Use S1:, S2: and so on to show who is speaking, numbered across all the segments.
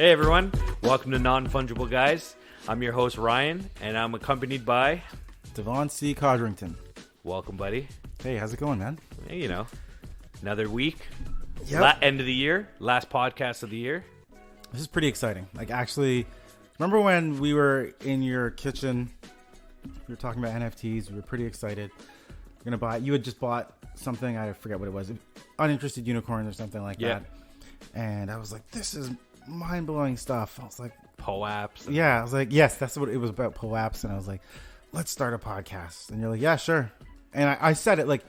S1: Hey everyone, welcome to Non-Fungible Guys. I'm your host Ryan, and I'm accompanied by
S2: Devon C. Codrington.
S1: Welcome, buddy.
S2: Hey, how's it going, man?
S1: Hey, you know, another week.
S2: Yep.
S1: End of the year, last podcast of the year.
S2: This is pretty exciting. Like, actually, remember when we were in your kitchen, we were talking about NFTs, we were pretty excited. We're gonna buy, you had just bought something, I forget what it was, uninterested unicorns or something like that. And I was like, this is mind-blowing stuff. I was like,
S1: POAPs.
S2: yeah, I was like, yes, that's what it was about, POAPs. And I was like, let's start a podcast. And you're like, yeah, sure. And I said it like,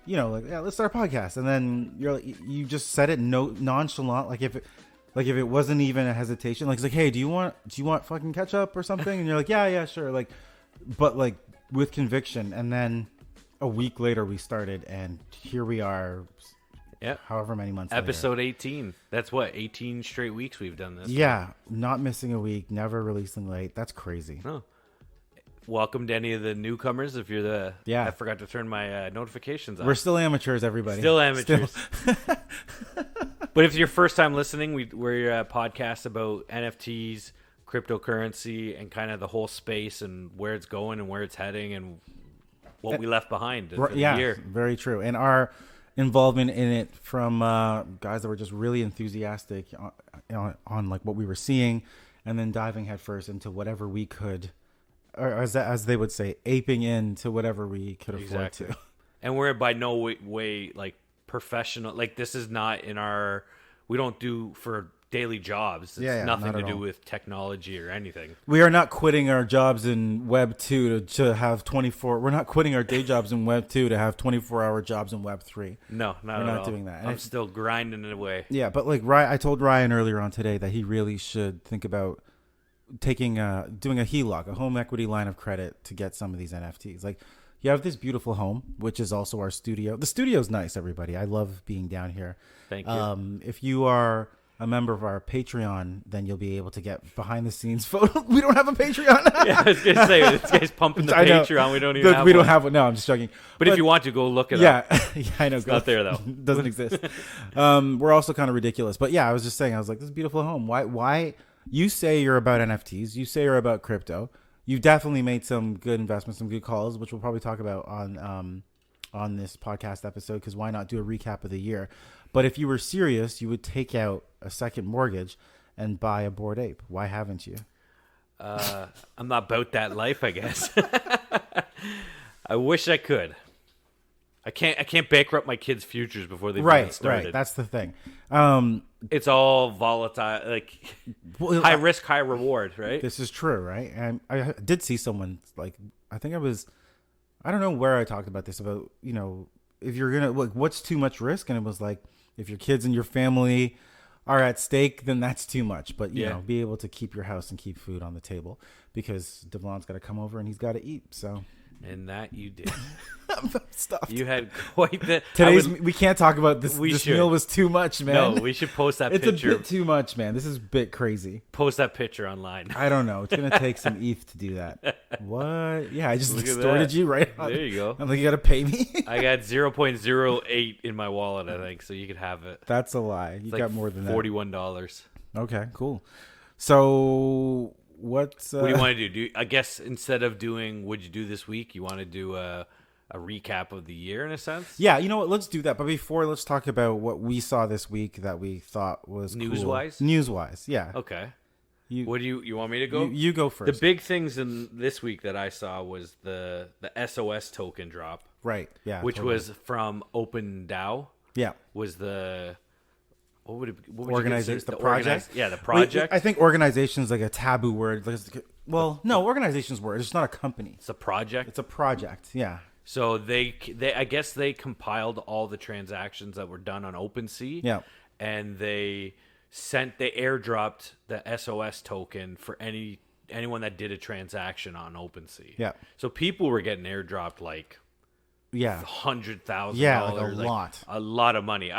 S2: you know, like, yeah, let's start a podcast. And then you're like, you just said it nonchalant, like if it wasn't even a hesitation. Like, it's like, hey, do you want fucking ketchup or something? And you're like, yeah, sure. Like, but like with conviction. And then a week later we started, and here we are.
S1: Yeah.
S2: However many months
S1: Episode
S2: later.
S1: 18. That's what, 18 straight weeks we've done this.
S2: Yeah. Not missing a week, never releasing late. That's crazy.
S1: Oh. Welcome to any of the newcomers. If you're the...
S2: Yeah.
S1: I forgot to turn my notifications on.
S2: We're still amateurs, everybody.
S1: Still amateurs. But if it's your first time listening, we're a podcast about NFTs, cryptocurrency, and kind of the whole space and where it's going and where it's heading and what we left behind for the year.
S2: Very true. And our involvement in it from guys that were just really enthusiastic on like what we were seeing, and then diving headfirst into whatever we could, or as they would say, aping into whatever we could afford to.
S1: And we're by no way like professional. Like, this is not in our... We don't do for daily jobs. It's nothing to do with technology or anything.
S2: We are not quitting our jobs in Web 2 to have 24... We're not quitting our day jobs in Web 2 to have 24-hour jobs in Web 3.
S1: No,
S2: we're not doing that.
S1: I'm still grinding it away.
S2: Yeah, but like I told Ryan earlier on today that he really should think about doing a HELOC, a home equity line of credit, to get some of these NFTs. Like, you have this beautiful home, which is also our studio. The studio's nice, everybody. I love being down here.
S1: Thank you.
S2: If you are a member of our Patreon, then you'll be able to get behind the scenes photos. We don't have a Patreon.
S1: Yeah, I was gonna say, this guy's pumping the Patreon. We don't even have
S2: we don't
S1: one.
S2: have one. No, I'm just joking.
S1: But if you want to, go look it up.
S2: Yeah, I know.
S1: It's not there though.
S2: Doesn't exist. We're also kind of ridiculous. But yeah, I was just saying, I was like, this is a beautiful home. Why you say you're about NFTs, you say you're about crypto. You've definitely made some good investments, some good calls, which we'll probably talk about on this podcast episode, because why not do a recap of the year? But if you were serious, you would take out a second mortgage and buy a Bored Ape. Why haven't you?
S1: I'm not about that life, I guess. I wish I could. I can't bankrupt my kids' futures before they've even started.
S2: Right. That's the thing.
S1: It's all volatile, like high risk, high reward, right?
S2: This is true, right? And I did see someone, like, I don't know where I talked about this, about, you know, if you're gonna, like, what's too much risk? And it was like, if your kids and your family are at stake, then that's too much. But you know, be able to keep your house and keep food on the table, because Devon's got to come over and he's got to eat. So.
S1: And that you did.
S2: I'm stuffed.
S1: You had quite the...
S2: We can't talk about this. This meal was too much, man.
S1: No, we should post that picture.
S2: It's a bit too much, man. This is a bit crazy.
S1: Post that picture online.
S2: I don't know. It's going to take some ETH to do that. What? Yeah, I just extorted you right on.
S1: There you go.
S2: I'm like, you got to pay me?
S1: I got 0.08 in my wallet, I think, so you could have it.
S2: That's a lie. You got more than that.
S1: $41.
S2: Okay, cool. So... What
S1: do you want to do? I guess instead of doing "What'd you do this week," you want to do a recap of the year in a sense.
S2: Yeah, you know what? Let's do that. But before, let's talk about what we saw this week that we thought was
S1: news-wise.
S2: Cool. News-wise, yeah.
S1: Okay. What do you want me to go?
S2: You go first.
S1: The big things in this week that I saw was the SOS token drop.
S2: Right. Yeah.
S1: Which was from OpenDAO.
S2: Yeah.
S1: Was the... What would
S2: organization? The project?
S1: The project.
S2: I think organization is like a taboo word. Well, no, organization's word. It's not a company.
S1: It's a project?
S2: It's a project, yeah.
S1: So they I guess they compiled all the transactions that were done on OpenSea.
S2: Yeah.
S1: And they airdropped the SOS token for anyone that did a transaction on OpenSea.
S2: Yeah.
S1: So people were getting airdropped like $100,000.
S2: Yeah, like
S1: a lot of money.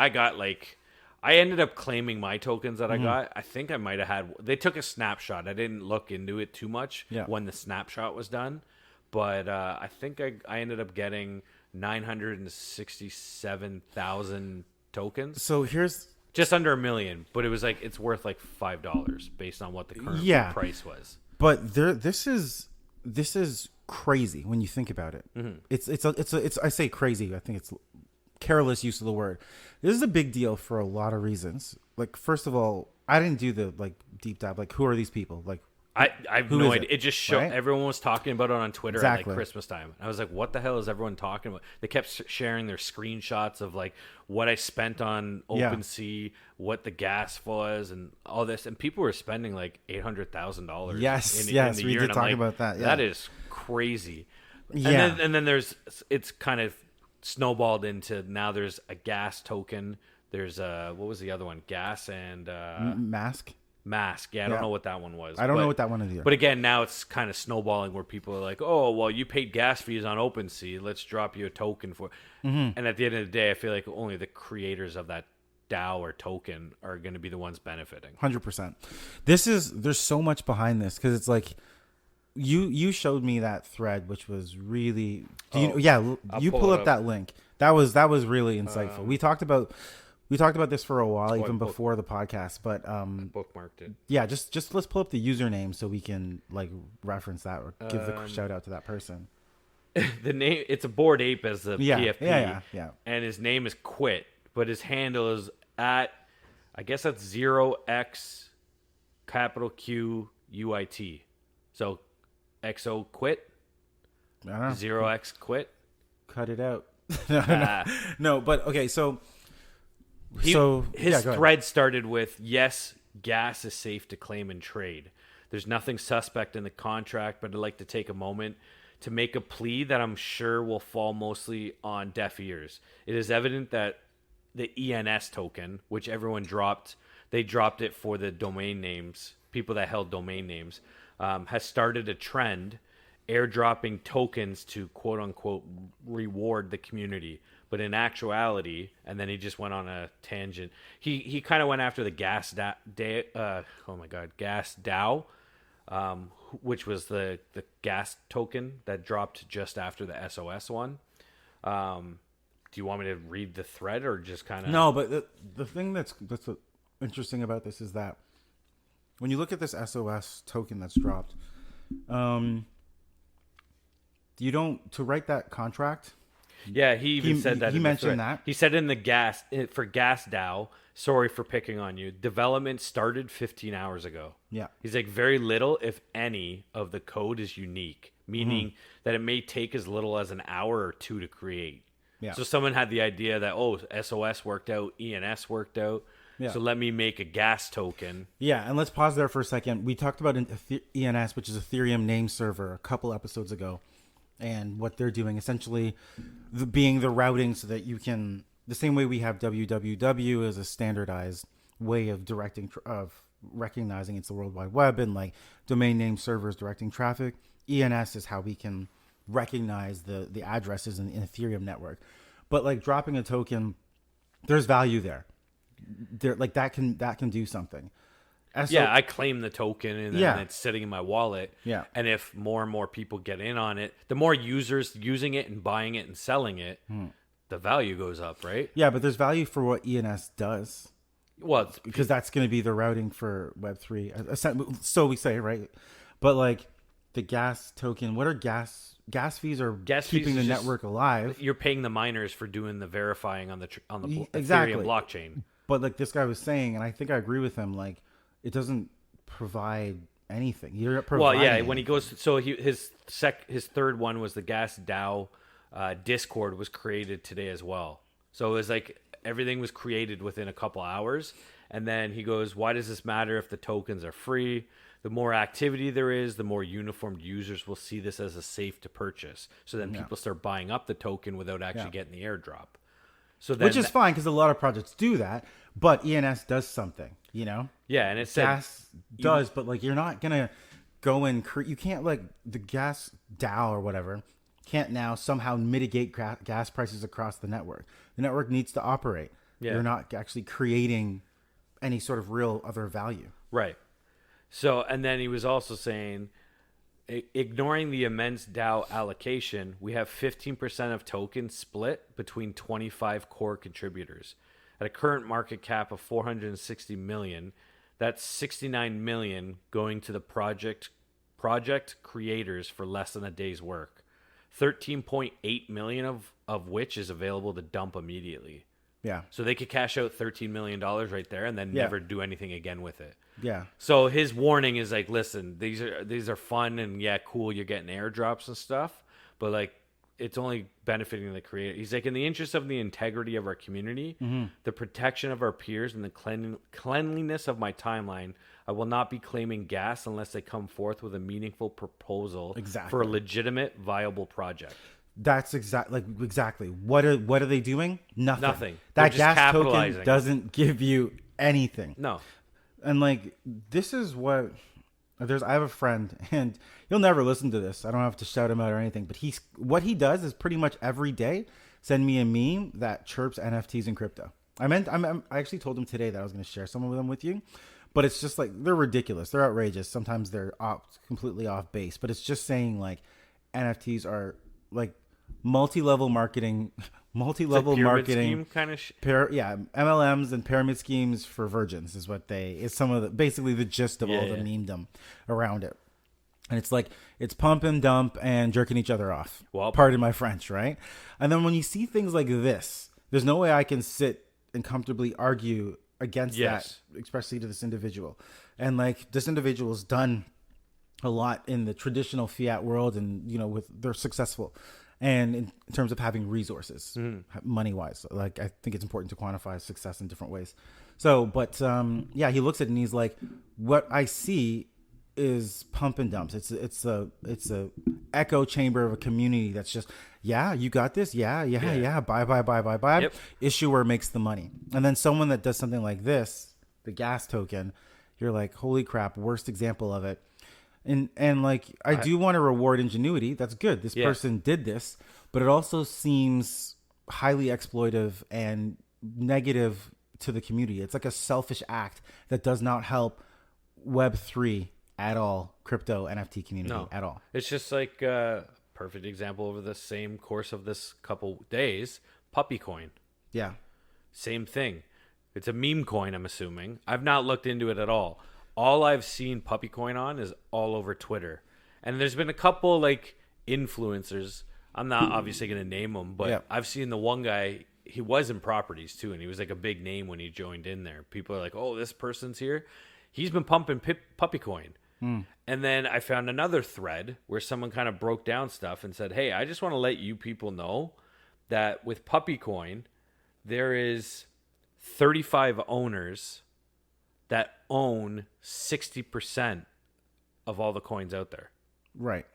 S1: I ended up claiming my tokens that I got. I think I might have had... They took a snapshot. I didn't look into it too much when the snapshot was done. But I think I ended up getting 967,000 tokens.
S2: So here's
S1: Just under $1 million, but it was like it's worth like $5 based on what the current price was.
S2: But this is crazy when you think about it. It's I say crazy. I think it's careless use of the word. This is a big deal for a lot of reasons. Like, first of all, I didn't do the like deep dive. Like, who are these people? Like,
S1: I have no idea. It just showed everyone was talking about it on Twitter at like Christmas time. I was like, what the hell is everyone talking about? They kept sharing their screenshots of like what I spent on OpenSea, what the gas was, and all this. And people were spending like $800,000.
S2: Yes,
S1: in the
S2: we
S1: year.
S2: did talk about that. Yeah.
S1: That is crazy.
S2: Yeah.
S1: And then it's kind of snowballed into now there's a gas token. There's what was the other one? Gas and Mask. Yeah, I don't know what that one was.
S2: I don't know what that one is either.
S1: But again, now it's kind of snowballing where people are like, oh, well, you paid gas fees on OpenSea. Let's drop you a token for it. And at the end of the day, I feel like only the creators of that DAO or token are going to be the ones benefiting.
S2: 100%. There's so much behind this because it's like you showed me that thread, which was really you pull up that link. That was really insightful. We talked about this for a while, even before the podcast, but
S1: I bookmarked it.
S2: Yeah, just let's pull up the username so we can like reference that or give the shout out to that person.
S1: The name, it's a Bored Ape as the PFP.
S2: Yeah.
S1: And his name is Quit, but his handle is at, I guess that's 0x capital Q UIT. So XO Quit.
S2: I don't know.
S1: 0x Quit.
S2: Cut it out. No, but okay, so
S1: his thread started with, yes, gas is safe to claim and trade. There's nothing suspect in the contract, but I'd like to take a moment to make a plea that I'm sure will fall mostly on deaf ears. It is evident that the ENS token, which everyone dropped, they dropped it for the domain names, people that held domain names, has started a trend airdropping tokens to quote unquote reward the community. But in actuality, and then he just went on a tangent. He kind of went after the gas DAO, which was the gas token that dropped just after the SOS one. Do you want me to read the thread or just kind of?
S2: No, but the thing that's interesting about this is that when you look at this SOS token that's dropped, you don't to write that contract.
S1: Yeah, he even said that.
S2: He mentioned that.
S1: He said in the gas DAO, sorry for picking on you. Development started 15 hours ago.
S2: Yeah.
S1: He's like, very little, if any, of the code is unique, meaning that it may take as little as an hour or two to create.
S2: Yeah.
S1: So someone had the idea that, SOS worked out, ENS worked out. Yeah. So let me make a gas token.
S2: Yeah, and let's pause there for a second. We talked about ENS, which is Ethereum name server, a couple episodes ago. And what they're doing, essentially being the routing so that you can, the same way we have www as a standardized way of recognizing it's the World Wide Web and like domain name servers directing traffic. ENS is how we can recognize the addresses in the Ethereum network. But like dropping a token, there's value there. Like that can do something.
S1: I claim the token and then it's sitting in my wallet.
S2: Yeah.
S1: And if more and more people get in on it, the more users using it and buying it and selling it, the value goes up, right?
S2: Yeah, but there's value for what ENS does.
S1: Well,
S2: because that's going to be the routing for Web3. So we say, right? But like the gas token, what are gas fees are keeping the network alive.
S1: You're paying the miners for doing the verifying on the
S2: exactly.
S1: Ethereum blockchain.
S2: But like this guy was saying, and I think I agree with him, like it doesn't provide anything. You're not providing.
S1: Well, yeah, when he goes, so his third one was the Gas DAO Discord was created today as well. So it was like everything was created within a couple hours, and then he goes, "Why does this matter if the tokens are free? The more activity there is, the more uniformed users will see this as a safe to purchase. So then people start buying up the token without actually getting the airdrop. So then,
S2: which is fine because a lot of projects do that, but ENS does something, you know?
S1: Yeah, and it
S2: gas does, but like you're not gonna go and you can't like the gas DAO or whatever can't now somehow mitigate gas prices across the network. The network needs to operate. Yeah. You're not actually creating any sort of real other value.
S1: Right. So, and then he was also saying, ignoring the immense DAO allocation, we have 15% of tokens split between 25 core contributors. at a current market cap of 460 million. That's 69 million going to the project creators for less than a day's work. 13.8 million of which is available to dump immediately.
S2: Yeah.
S1: So they could cash out $13 million right there and then never do anything again with it.
S2: Yeah.
S1: So his warning is like, listen, these are fun and cool. You're getting airdrops and stuff, but like, it's only benefiting the creator. He's like, in the interest of the integrity of our community, the protection of our peers, and the cleanliness of my timeline, I will not be claiming gas unless they come forth with a meaningful proposal for a legitimate, viable project.
S2: That's exactly. What are they doing? Nothing.
S1: That
S2: gas token doesn't give you anything.
S1: No.
S2: And like, this is what I have a friend, and he'll never listen to this. I don't have to shout him out or anything, but what he does is pretty much every day send me a meme that chirps NFTs and crypto. I actually told him today that I was going to share some of them with you, but it's just like, they're ridiculous. They're outrageous. Sometimes they're completely off base, but it's just saying like NFTs are like multi-level marketing
S1: Scheme kind of
S2: MLMs and pyramid schemes for virgins is what is some of the, basically the gist of all the memedom around it. And it's like, it's pump and dump and jerking each other off.
S1: Well,
S2: pardon my French, right? And then when you see things like this, there's no way I can sit and comfortably argue against that, especially to this individual. And like, this individual's done a lot in the traditional fiat world, and they're successful. And in terms of having resources, money wise, like, I think it's important to quantify success in different ways. So, but he looks at it and he's like, what I see is pump and dumps. It's a echo chamber of a community that's just, you got this. Buy.
S1: Yep.
S2: Issuer makes the money. And then someone that does something like this, the gas token, you're like, holy crap, worst example of it. And like, I do want to reward ingenuity. That's good. This person did this, but it also seems highly exploitive and negative to the community. It's like a selfish act that does not help Web3 at all, crypto NFT community at all.
S1: It's just like a perfect example over the same course of this couple days, PuppyCoin.
S2: Yeah.
S1: Same thing. It's a meme coin, I'm assuming. I've not looked into it at all. All I've seen PuppyCoin on is all over Twitter. And there's been a couple like influencers. I'm not obviously going to name them, but I've seen the one guy, he was in properties too, and he was like a big name when he joined in there. People are like, oh, this person's here. He's been pumping PuppyCoin. And then I found another thread where someone kind of broke down stuff and said, hey, I just want to let you people know that with PuppyCoin, there is 35 owners that own 60% of all the coins out there.
S2: Right.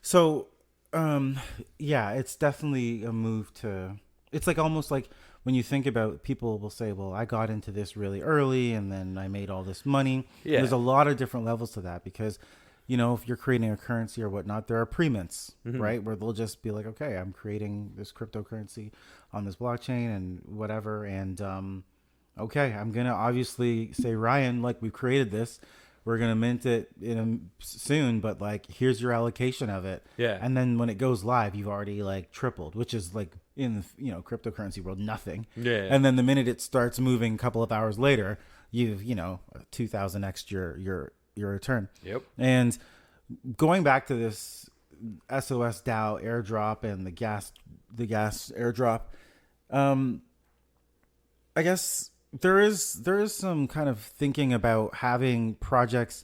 S2: So, it's definitely a move to, it's like almost like when you think about, people will say, well, I got into this really early and then I made all this money. Yeah. There's a lot of different levels to that because, if you're creating a currency or whatnot, there are pre-mints, right? Where they'll just be like, okay, I'm creating this cryptocurrency on this blockchain and whatever. And, okay, I'm going to obviously say, Ryan, like, we've created this. We're going to mint it soon, but like, here's your allocation of it. Yeah. And then when it goes live, you've already like tripled, which is like in the, cryptocurrency world, nothing. Yeah. And then the minute it starts moving a couple of hours later, you've, 2,000x your return. Yep. And going back to this SOS DAO airdrop and the gas airdrop, I guess there is some kind of thinking about having projects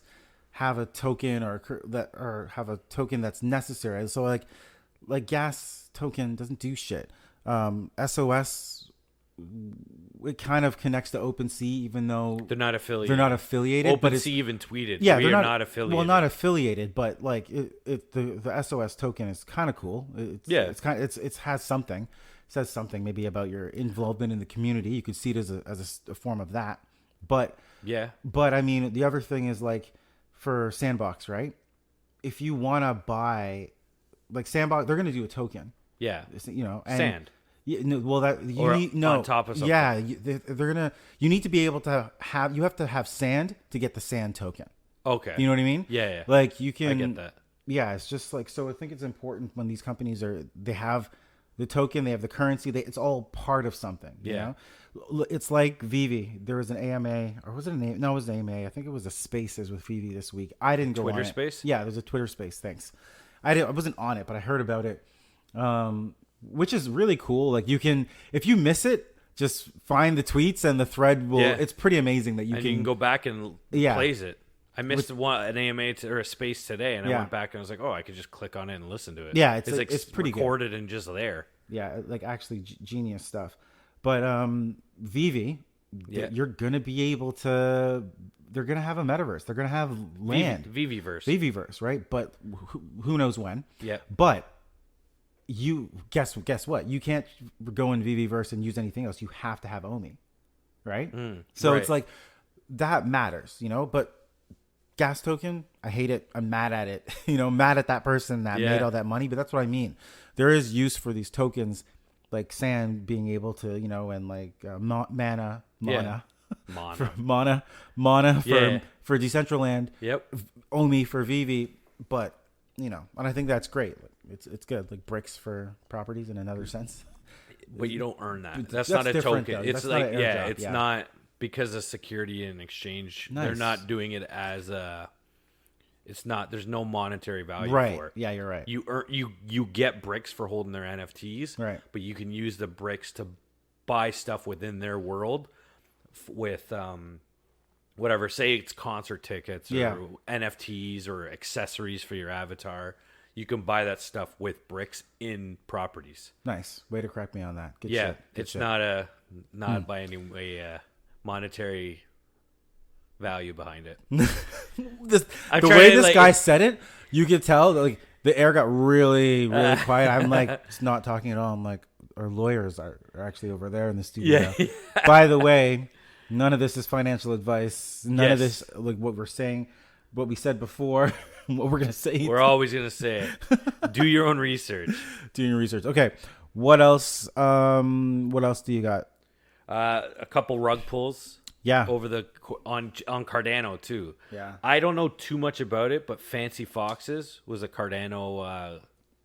S2: have a token or have a token that's necessary. So like gas token doesn't do shit. SOS, it kind of connects to OpenSea, even though
S1: they're not affiliated.
S2: OpenSea
S1: even tweeted,
S2: yeah,
S1: they're not affiliated.
S2: Well, not affiliated, but like the SOS token is kind of cool. It has something. It says something maybe about your involvement in the community. You could see it as a form of that. But I mean, the other thing is like for Sandbox, right? If you want to buy like Sandbox, they're going to do a token.
S1: Yeah.
S2: And
S1: Sand.
S2: Yeah, no, well, that you need
S1: on top of something.
S2: Yeah, they're gonna. You need to be able to have. You have to have sand to get the sand token.
S1: Okay.
S2: You know what I mean?
S1: Yeah.
S2: Like you can.
S1: I get that.
S2: Yeah, it's just like so. I think it's important when these companies they have the token, they have the currency. It's all part of something. You know? It's like Vivi. There was an AMA, or was it an AMA? No, it was an AMA. I think it was a Spaces with Vivi this week. I didn't go
S1: Twitter
S2: on
S1: Space?
S2: Yeah, there's a Twitter Space. Thanks. I wasn't on it, but I heard about it, which is really cool. Like you can, if you miss it, just find the tweets and the thread will. It's pretty amazing that you can
S1: go back and plays it. I missed an AMA or a space today, and I went back and I was like, oh, I could just click on it and listen to it.
S2: Yeah, it's pretty
S1: recorded
S2: good.
S1: And just there.
S2: Yeah, like actually genius stuff. But Vivi, you're gonna be able to. They're gonna have a metaverse. They're gonna have land. Viviverse, right? But who knows when?
S1: Yeah.
S2: But you guess what? You can't go in Viviverse and use anything else. You have to have Omi, right? So it's like that matters, you know. But gas token, I hate it. I'm mad at it. Mad at that person that made all that money. But that's what I mean. There is use for these tokens, like Sand being able to, and like mana for Decentraland.
S1: Yep.
S2: Omi for Vivi, but and I think that's great. It's good, like bricks for properties in another sense.
S1: But you don't earn that. That's not a token.
S2: Though.
S1: It's
S2: that's
S1: like
S2: it's
S1: not because of security and exchange. Nice. They're not doing it as a. It's not. There's no monetary value for it.
S2: Yeah, you're right.
S1: You get bricks for holding their NFTs.
S2: Right.
S1: But you can use the bricks to buy stuff within their world with whatever. Say it's concert tickets or NFTs or accessories for your avatar. You can buy that stuff with bricks in properties.
S2: Nice. Way to correct me on that. Good
S1: shit.
S2: Good
S1: it's
S2: shit.
S1: not by any way monetary value behind it.
S2: The way this guy said it, you could tell that, like, the air got really, really quiet. I'm like, it's not talking at all. I'm like, our lawyers are actually over there in the studio. Yeah. By the way, none of this is financial advice. None of this, like what we're saying, what we said before, what we're going to say.
S1: We're always going to say it. Do your own research.
S2: Do your research. Okay. What else? What else do you got?
S1: A couple rug pulls.
S2: Yeah.
S1: On Cardano too.
S2: Yeah.
S1: I don't know too much about it, but Fancy Foxes was a Cardano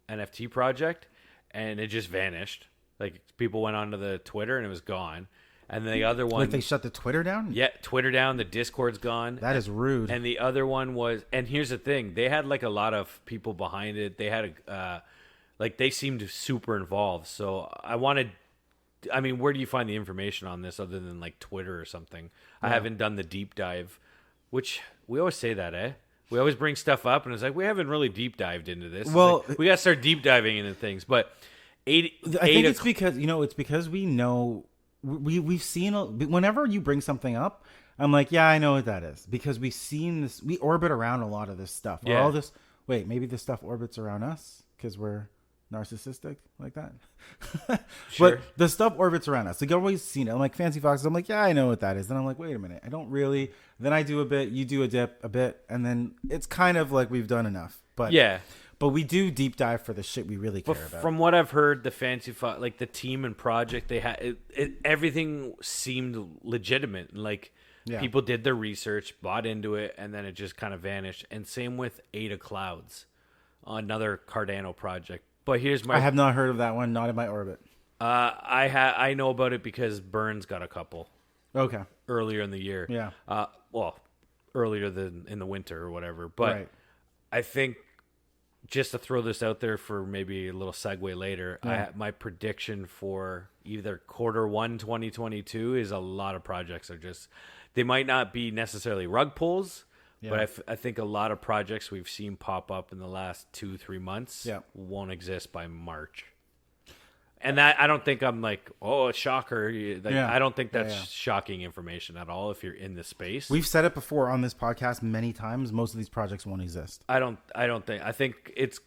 S1: NFT project, and it just vanished. Like, people went onto the Twitter and it was gone. And the other one,
S2: like, they shut the Twitter down?
S1: Yeah, Twitter down. The Discord's gone.
S2: That is rude.
S1: And the other one was, and here's the thing, they had like a lot of people behind it. They had they seemed super involved. So I mean, where do you find the information on this other than like Twitter or something? Yeah. I haven't done the deep dive, which we always say that, eh? We always bring stuff up and it's like, we haven't really deep dived into this.
S2: Well,
S1: like, we got to start deep diving into things. But
S2: I think it's because we know, we've seen, whenever you bring something up, I'm like, yeah, I know what that is. Because we've seen this, we orbit around a lot of this stuff. Yeah. All this, maybe this stuff orbits around us because we're narcissistic like that.
S1: Sure.
S2: But the stuff orbits around us. Like, I've always seen it. I'm like, Fancy Foxes. I'm like, yeah, I know what that is. Then I'm like, wait a minute, I don't really. Then I do a bit, you do a bit, and then it's kind of like we've done enough. But
S1: yeah,
S2: but we do deep dive for the shit we really care about.
S1: From what I've heard, the Fancy Fox, like the team and project, they had everything seemed legitimate. Like, people did their research, bought into it, and then it just kind of vanished. And same with Ada Clouds, another Cardano project. But I
S2: have not heard of that one. Not in my orbit.
S1: I know about it because Burns got a couple.
S2: Okay.
S1: Earlier in the year.
S2: Yeah.
S1: Earlier than in the winter or whatever. But I think, just to throw this out there for maybe a little segue later, my prediction for either Q1 2022 is a lot of projects are just, they might not be necessarily rug pulls. Yeah. But I think a lot of projects we've seen pop up in the last 2-3 months won't exist by March. And that, I don't think I'm like, oh, a shocker. I don't think that's shocking information at all if you're in the space.
S2: We've said it before on this podcast many times. Most of these projects won't exist.
S1: I think it's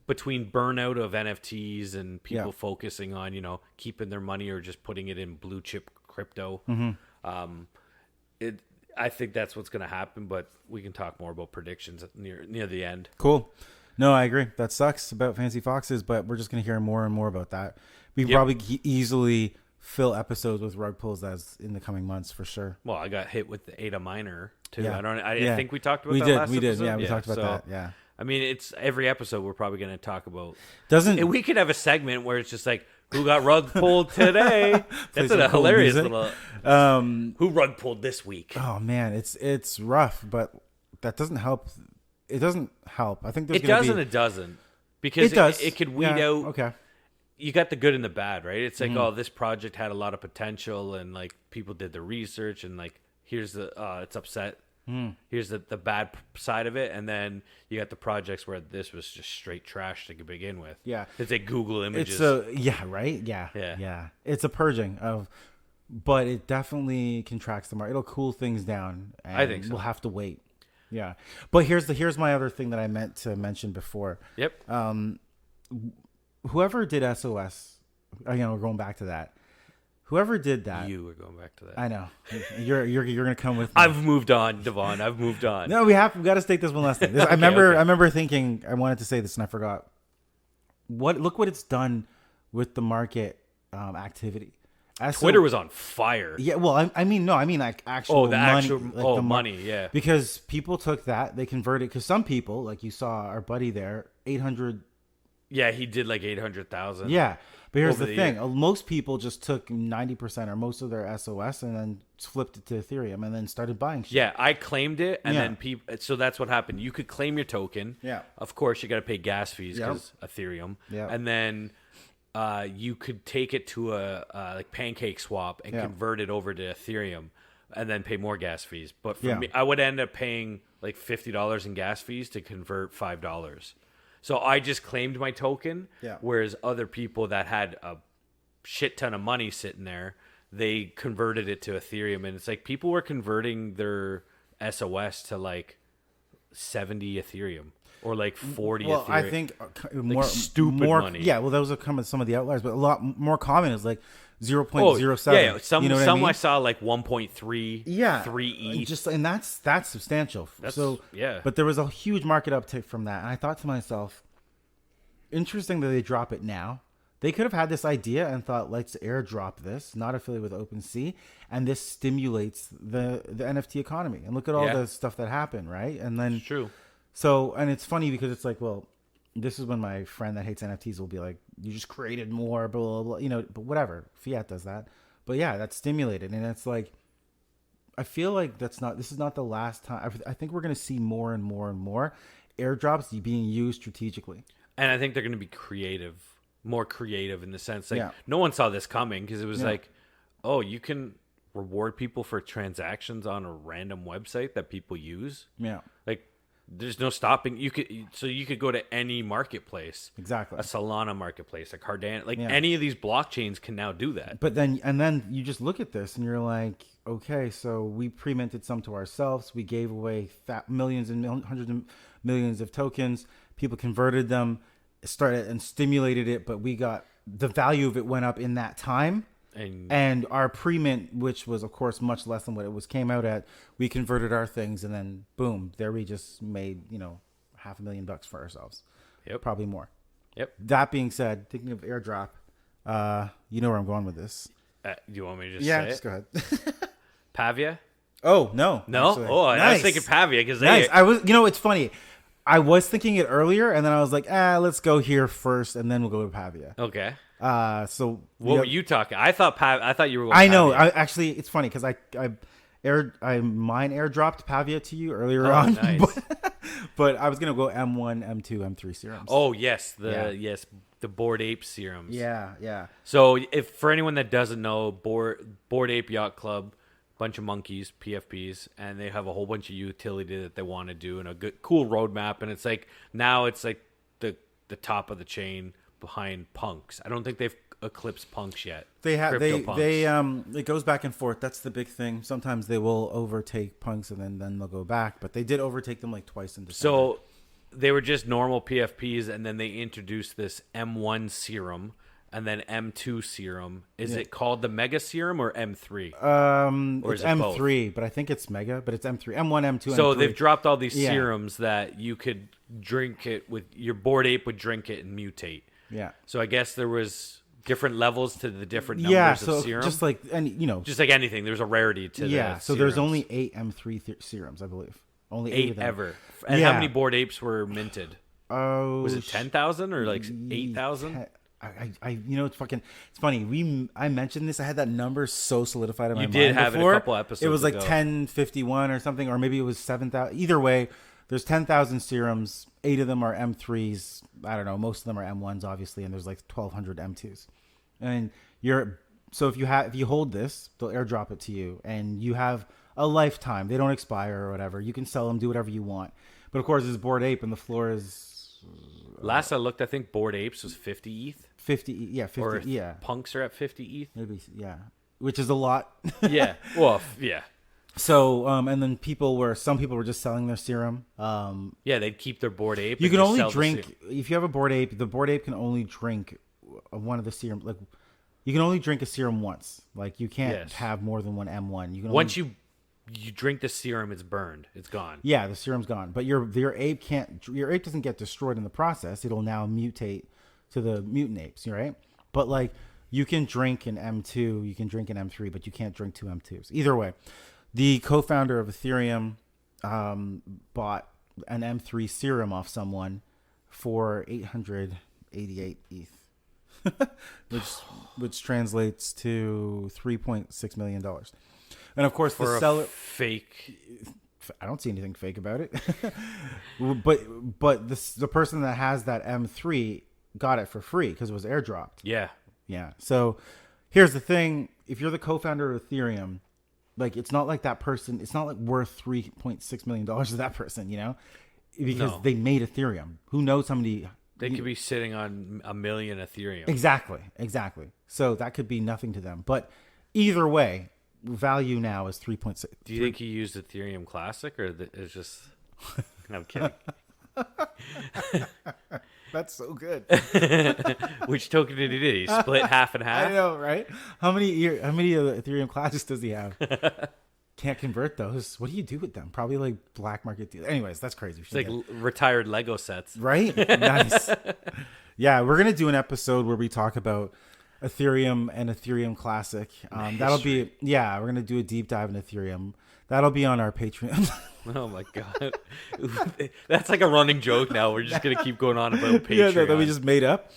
S1: between burnout of NFTs and people focusing on, keeping their money or just putting it in blue chip crypto. Mm-hmm. I think that's what's going to happen, but we can talk more about predictions near the end.
S2: Cool. No, I agree. That sucks about Fancy Foxes, but we're just going to hear more and more about that. We probably easily fill episodes with rug pulls as in the coming months for sure.
S1: Well, I got hit with the Ada Minor too.
S2: Yeah.
S1: I think we talked about that last episode.
S2: Yeah, we talked about that. Yeah.
S1: I mean, it's every episode we're probably going to talk about.
S2: Doesn't
S1: we could have a segment where it's just like, who got rug pulled today? That's a hilarious little. Who rug pulled this week?
S2: Oh man, it's rough, but that doesn't help. It doesn't help. I think there's
S1: it does and it doesn't, because
S2: it does.
S1: It could weed out.
S2: Okay.
S1: You got the good and the bad, right? It's like, oh, this project had a lot of potential, and like people did the research, and like here's the it's upset. Here's the bad side of it, and then you got the projects where this was just straight trash to begin with.
S2: Yeah,
S1: it's like Google Images.
S2: Right. Yeah. It's a purging of, but it definitely contracts the market. It'll cool things down. And
S1: I think so.
S2: We'll have to wait. Yeah, but here's my other thing that I meant to mention before.
S1: Yep.
S2: Whoever did SOS, again, we're going back to that. Whoever did that,
S1: you were going back to that.
S2: I know. You're gonna come with me.
S1: I've moved on, Devon. I've moved on.
S2: No, we got to state this one last thing. I remember thinking I wanted to say this and I forgot. Look what it's done with the market activity.
S1: Twitter was on fire.
S2: Yeah, well, I mean like actual
S1: money, yeah.
S2: Because people took that, they converted. Because some people, like you saw our buddy there, 800.
S1: Yeah, he did like 800,000.
S2: Yeah. But here's the thing. Most people just took 90% or most of their SOS and then flipped it to Ethereum and then started buying shit.
S1: Yeah, I claimed it, and then people. So that's what happened. You could claim your token.
S2: Yeah.
S1: Of course, you got to pay gas fees because Ethereum.
S2: Yeah.
S1: And then you could take it to a like Pancake Swap and convert it over to Ethereum, and then pay more gas fees. But for me, I would end up paying like $50 in gas fees to convert $5. So I just claimed my token, whereas other people that had a shit ton of money sitting there, they converted it to Ethereum. And it's like people were converting their SOS to like 70 Ethereum or like 40
S2: well,
S1: Ethereum.
S2: I think
S1: like stupid money.
S2: Yeah, well, those are some of the outliers, but a lot more common is like 0.07.
S1: Yeah, some I, mean? I saw like 1.3, 3 ETH.
S2: And that's substantial. But there was a huge market uptick from that. And I thought to myself, interesting that they drop it now. They could have had this idea and thought, let's airdrop this, not affiliated with OpenSea, and this stimulates the NFT economy. And look at all the stuff that happened, right? And then
S1: it's true.
S2: So, and it's funny because it's like, well, this is when my friend that hates NFTs will be like, you just created more, blah, blah, blah, but whatever. Fiat does that. But yeah, that's stimulated. And it's like, I feel like this is not the last time. I think we're going to see more and more and more airdrops being used strategically.
S1: And I think they're going to be more creative in the sense like no one saw this coming because it was like, oh, you can reward people for transactions on a random website that people use.
S2: Yeah.
S1: Like, there's no stopping. You could go to any marketplace,
S2: exactly,
S1: a Solana marketplace, a Cardano, like any of these blockchains can now do that.
S2: But then you just look at this and you're like, okay, so we pre-minted some to ourselves. We gave away millions and hundreds of millions of tokens. People converted them, started and stimulated it, but we got the value of it went up in that time. And our pre-mint, which was of course much less than what it came out at, we converted our things and then boom, there we just made $500,000 for ourselves.
S1: Yep,
S2: probably more.
S1: Yep.
S2: That being said, thinking of airdrop, you know where I'm going with this.
S1: Do you want me to just say
S2: just go ahead.
S1: Pavia?
S2: Oh no.
S1: Actually. Oh, nice. I was thinking Pavia because
S2: nice. I was. It's funny. I was thinking it earlier, and then I was like, let's go here first, and then we'll go to Pavia.
S1: Okay.
S2: So
S1: what were you talking? I thought you were going
S2: I know. Actually, it's funny because I airdropped Pavia to you earlier on.
S1: Nice.
S2: But I was going to go M1, M2, M3 serums.
S1: Oh, yes. The Bored Ape serums.
S2: Yeah.
S1: So if for anyone that doesn't know, Bored Ape Yacht Club, bunch of monkeys, PFPs, and they have a whole bunch of utility that they want to do and a good cool roadmap, and it's like now it's like the top of the chain behind punks. I don't think they've eclipsed punks yet.
S2: They it goes back and forth. That's the big thing. Sometimes they will overtake punks and then they'll go back, but they did overtake them like twice in December.
S1: So they were just normal PFPs, and then they introduced this M1 serum and then M2 serum. Is it called the Mega Serum or M3?
S2: Or it's M3, both? But I think it's Mega, but it's M3. M1, M2,
S1: so
S2: M3.
S1: They've dropped all these serums that you could drink it with. Your Bored Ape would drink it and mutate.
S2: Yeah.
S1: So I guess there was different levels to the different numbers of serum.
S2: Just like anything,
S1: there's a rarity to the
S2: so
S1: serums.
S2: there's only 8 M3 serums, I believe. Only 8 of them.
S1: Ever. And how
S2: Yeah.
S1: many Bored Apes were minted?
S2: Oh,
S1: Was it 10,000 or like 8,000?
S2: It's funny. I mentioned this. I had that number so solidified in my
S1: You
S2: mind
S1: did have it a
S2: before.
S1: couple episodes
S2: It was like
S1: ago.
S2: 1051 or something, or maybe it was 7,000. Either way, there's 10,000 serums. 8 of them are M3s. I don't know. Most of them are M1s, obviously, and there's like 1,200 M2s. And if you hold this, they'll airdrop it to you, and you have a lifetime. They don't expire or whatever. You can sell them, do whatever you want. But of course, it's Bored Ape, and the floor is
S1: Last I looked, I think Bored Apes was 50 ETH.
S2: 50. Yeah, 50.
S1: Or
S2: Yeah,
S1: punks are at 50 ETH.
S2: maybe. Yeah, which is a lot.
S1: Yeah. Well, yeah.
S2: So, and then some people were just selling their serum.
S1: Yeah, they'd keep their Bored Ape.
S2: You
S1: and
S2: can
S1: just
S2: only
S1: sell the
S2: drink if you have a Bored Ape. The Bored Ape can only drink one of the serum. Like, you can only drink a serum once. Like, you can't have more than one M1. You can
S1: Once you drink the serum, it's burned. It's gone.
S2: Yeah, the serum's gone. But your ape can't. Your ape doesn't get destroyed in the process. It'll now mutate to the mutant apes, right? But like, you can drink an M2, you can drink an M3, but you can't drink two M2s. Either way, the co-founder of Ethereum bought an M3 serum off someone for 888 ETH, which translates to $3.6 million. And of course,
S1: For
S2: the
S1: a
S2: seller
S1: fake.
S2: I don't see anything fake about it. but the person that has that M3 got it for free because it was airdropped.
S1: Yeah.
S2: Yeah. So here's the thing. If you're the co-founder of Ethereum, like, it's not like that person, it's not like worth $3.6 million to that person, because they made Ethereum. Who knows how many...
S1: They could be sitting on a million Ethereum.
S2: Exactly. So that could be nothing to them. But either way, value now is 3.6.
S1: Do you think he used Ethereum Classic or it's just... No, I'm kidding.
S2: That's so good.
S1: Which token did he do? He split half and half?
S2: I know, right? How many Ethereum Classics does he have? Can't convert those. What do you do with them? Probably like black market deal. Anyways, that's crazy.
S1: It's like retired Lego sets.
S2: Right? Nice. Yeah, we're going to do an episode where we talk about Ethereum and Ethereum Classic. We're going to do a deep dive in Ethereum. That'll be on our Patreon.
S1: Oh my god, that's like a running joke now. We're just gonna keep going on about Patreon.
S2: Yeah, that we just made up.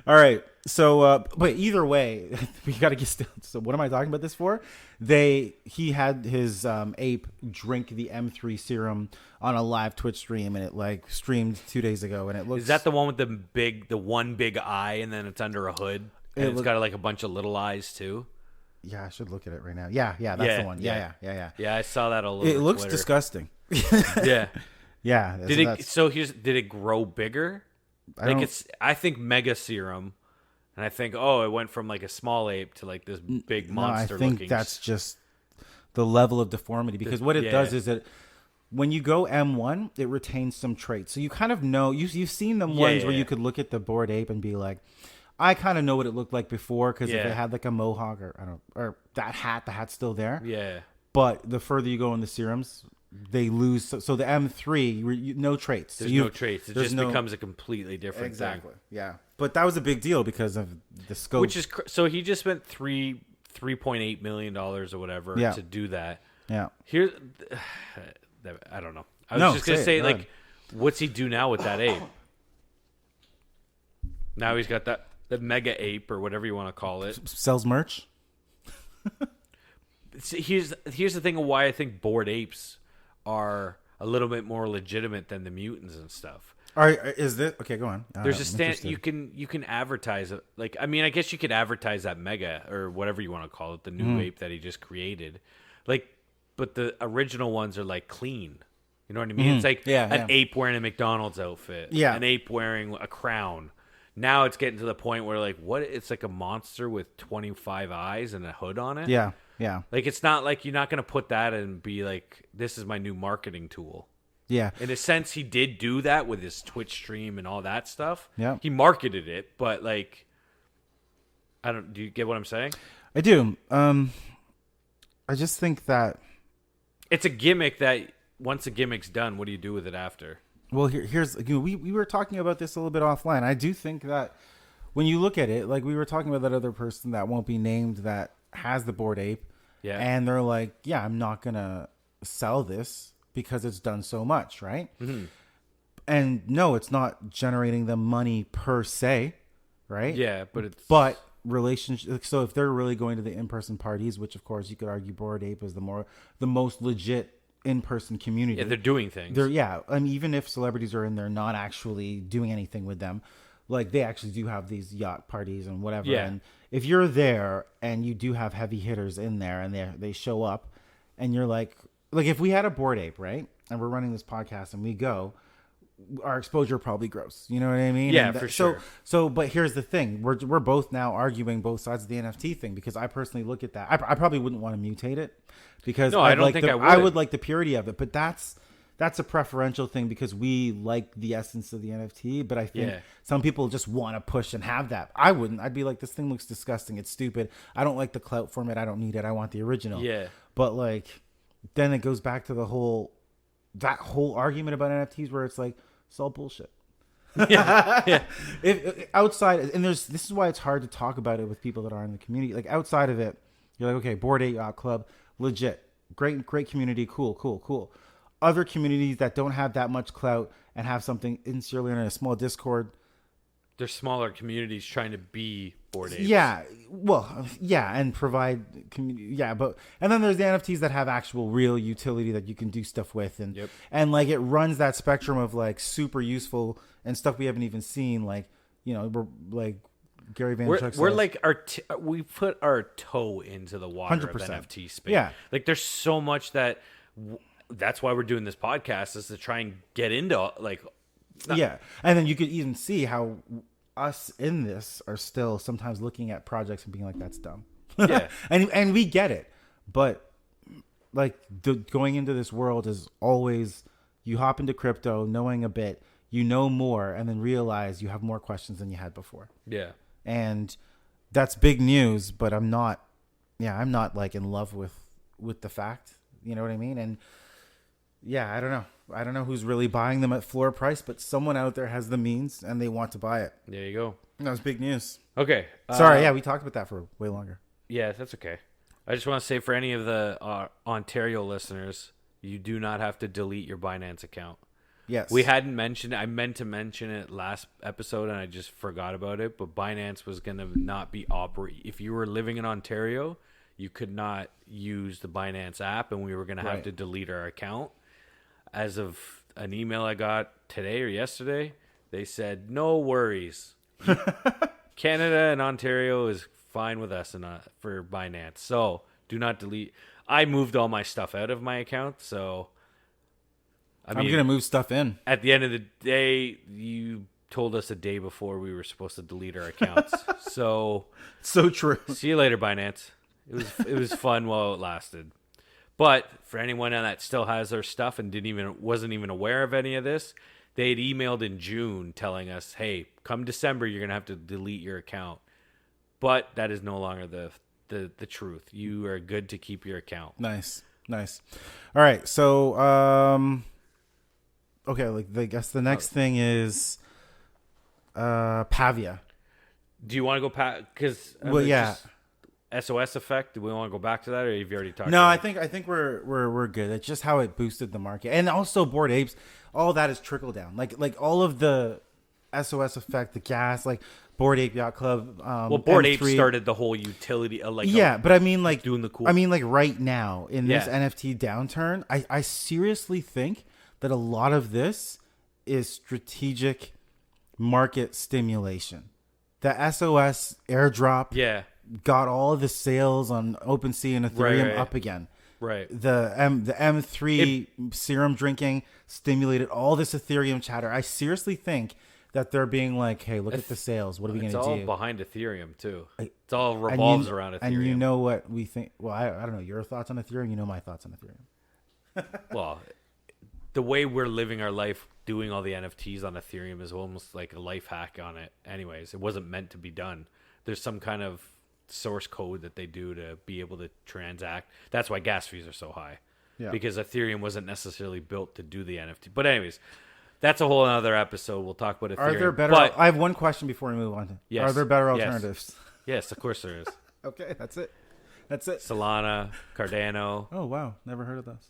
S2: All right. So, but either way, we got to get still. So, what am I talking about this for? He had his ape drink the M3 serum on a live Twitch stream, and it like streamed 2 days ago, and it looks.
S1: Is that the one with the one big eye, and then it's under a hood, and it's got like a bunch of little eyes too?
S2: Yeah, I should look at it right now. Yeah, that's the one. Yeah.
S1: Yeah, I saw that all over.
S2: It looks
S1: Twitter.
S2: disgusting.
S1: Yeah.
S2: Yeah.
S1: Did it grow bigger? I think mega serum, and I think it went from like a small ape to like this big monster.
S2: I think
S1: looking.
S2: that's just the level of deformity, because what it does is that when you go M1, it retains some traits. So you kind of know you've seen them ones where you could look at the Bored Ape and be like, I kind of know what it looked like before, because if it had like a mohawk or that hat, the hat's still there.
S1: Yeah.
S2: But the further you go in the serums, they lose. So the M3, no traits.
S1: There's no traits. It just becomes a completely different thing.
S2: Yeah. But that was a big deal because of the scope.
S1: Which is so he just spent $3.8 million or whatever to do that.
S2: Yeah.
S1: Here, I don't know. I was just gonna say, like, what's he do now with that ape? Now he's got the mega ape or whatever you want to call it.
S2: Sells merch.
S1: Here's the thing of why I think Bored Apes are a little bit more legitimate than the mutants and stuff.
S2: Is this okay? Go on.
S1: There's a stand you can advertise it. Like, I mean, I guess you could advertise that mega or whatever you want to call it, the new ape that he just created. Like, but the original ones are like clean. You know what I mean? It's like an ape wearing a McDonald's outfit.
S2: Yeah.
S1: An ape wearing a crown. Now it's getting to the point where like it's like a monster with 25 eyes and a hood on it.
S2: Yeah. Yeah.
S1: Like, it's not like you're not going to put that and be like, this is my new marketing tool.
S2: Yeah.
S1: In a sense, he did do that with his Twitch stream and all that stuff.
S2: Yeah.
S1: He marketed it, but like, do you get what I'm saying?
S2: I do. I just think that
S1: it's a gimmick that once the gimmick's done, what do you do with it after?
S2: Well, here's we were talking about this a little bit offline. I do think that when you look at it, like we were talking about that other person that won't be named that has the Bored Ape.
S1: Yeah.
S2: And they're like, yeah, I'm not going to sell this. because it's done so much, right?
S1: Mm-hmm.
S2: And no, it's not generating them money per se, right?
S1: Yeah, but
S2: relationship. So if they're really going to the in-person parties, which of course you could argue Bored Ape is the most legit in-person community.
S1: Yeah, they're doing things.
S2: I mean, even if celebrities are in there not actually doing anything with them, like they actually do have these yacht parties and whatever.
S1: Yeah.
S2: And if you're there and you do have heavy hitters in there and they show up and you're like if we had a Bored Ape, right? And we're running this podcast and we go, our exposure probably grows. You know what I mean?
S1: Yeah, for sure.
S2: So, but here's the thing: we're both now arguing both sides of the NFT thing because I personally look at that. I probably wouldn't want to mutate it because
S1: I don't think
S2: I would like the purity of it. But that's a preferential thing because we like the essence of the NFT. But I think some people just want to push and have that. I wouldn't. I'd be like, this thing looks disgusting. It's stupid. I don't like the clout format. I don't need it. I want the original.
S1: Yeah.
S2: But like, then it goes back to that whole argument about NFTs where it's like, it's all bullshit.
S1: Yeah.
S2: If outside, and this is why it's hard to talk about it with people that are in the community. Like outside of it, you're like, okay, Bored Ape Yacht Club, legit, great community, cool. Other communities that don't have that much clout and have something insular in a small Discord.
S1: They're smaller communities trying to be Bored Apes.
S2: Yeah, well, yeah, and provide community. Yeah, and then there's the NFTs that have actual real utility that you can do stuff with, and like it runs that spectrum of like super useful and stuff we haven't even seen. Like, you know, we're like Gary Vaynerchuk.
S1: We're like we put our toe into the water
S2: 100%.
S1: of NFT space.
S2: Yeah,
S1: like there's so much that's why we're doing this podcast is to try and get into like.
S2: Yeah, and then you could even see how us in this are still sometimes looking at projects and being like, that's dumb.
S1: Yeah.
S2: and we get it. But like going into this world is always, you hop into crypto knowing a bit, you know more, and then realize you have more questions than you had before.
S1: Yeah.
S2: And that's big news, but I'm not like in love with the fact, you know what I mean? And yeah, I don't know who's really buying them at floor price, but someone out there has the means and they want to buy it.
S1: There you go.
S2: That was big news.
S1: Okay.
S2: Sorry, yeah, we talked about that for way longer.
S1: Yeah, that's okay. I just want to say for any of the Ontario listeners, you do not have to delete your Binance account.
S2: Yes.
S1: We hadn't mentioned it. I meant to mention it last episode and I just forgot about it, but Binance was going to not be if you were living in Ontario, you could not use the Binance app and we were going to have to delete our account. As of an email I got today or yesterday, they said, no worries. Canada and Ontario is fine with us for Binance. So do not delete. I moved all my stuff out of my account. So
S2: I'm going to move stuff in.
S1: At the end of the day, you told us a day before we were supposed to delete our accounts. So
S2: true.
S1: See you later, Binance. It was fun while it lasted. But for anyone that still has their stuff and wasn't even aware of any of this, they had emailed in June telling us, "Hey, come December, you're gonna have to delete your account." But that is no longer the truth. You are good to keep your account.
S2: Nice. All right, so okay, like I guess the next thing is Pavia.
S1: Do you want to go because SOS effect? Do we want to go back to that, or have you already talked?
S2: No,
S1: about
S2: I think we're good. It's just how it boosted the market, and also Bored Apes. All that is trickle down. Like all of the SOS effect, the gas, like Bored Ape Yacht Club.
S1: Bored Ape started the whole utility.
S2: But I mean, like
S1: doing the cool.
S2: I mean, like right now in this NFT downturn, I seriously think that a lot of this is strategic market stimulation. The SOS airdrop.
S1: Yeah.
S2: Got all of the sales on OpenSea and Ethereum up again.
S1: Right.
S2: The M3 serum drinking stimulated all this Ethereum chatter. I seriously think that they're being like, hey, look at the sales. What are we going to do?
S1: It's all behind Ethereum, too. It's all revolves around Ethereum.
S2: And you know what we think? Well, I don't know your thoughts on Ethereum. You know my thoughts on Ethereum.
S1: Well, the way we're living our life doing all the NFTs on Ethereum is almost like a life hack on it. Anyways, it wasn't meant to be done. There's some kind of source code that they do to be able to transact. That's why gas fees are so high. Yeah. Because Ethereum wasn't necessarily built to do the NFT. But anyways, that's a whole other episode. We'll talk about Ethereum.
S2: Are there better? I have one question before we move on.
S1: Yes.
S2: Are there better alternatives?
S1: Yes, of course there is.
S2: Okay, that's it.
S1: Solana, Cardano.
S2: Oh wow, never heard of those.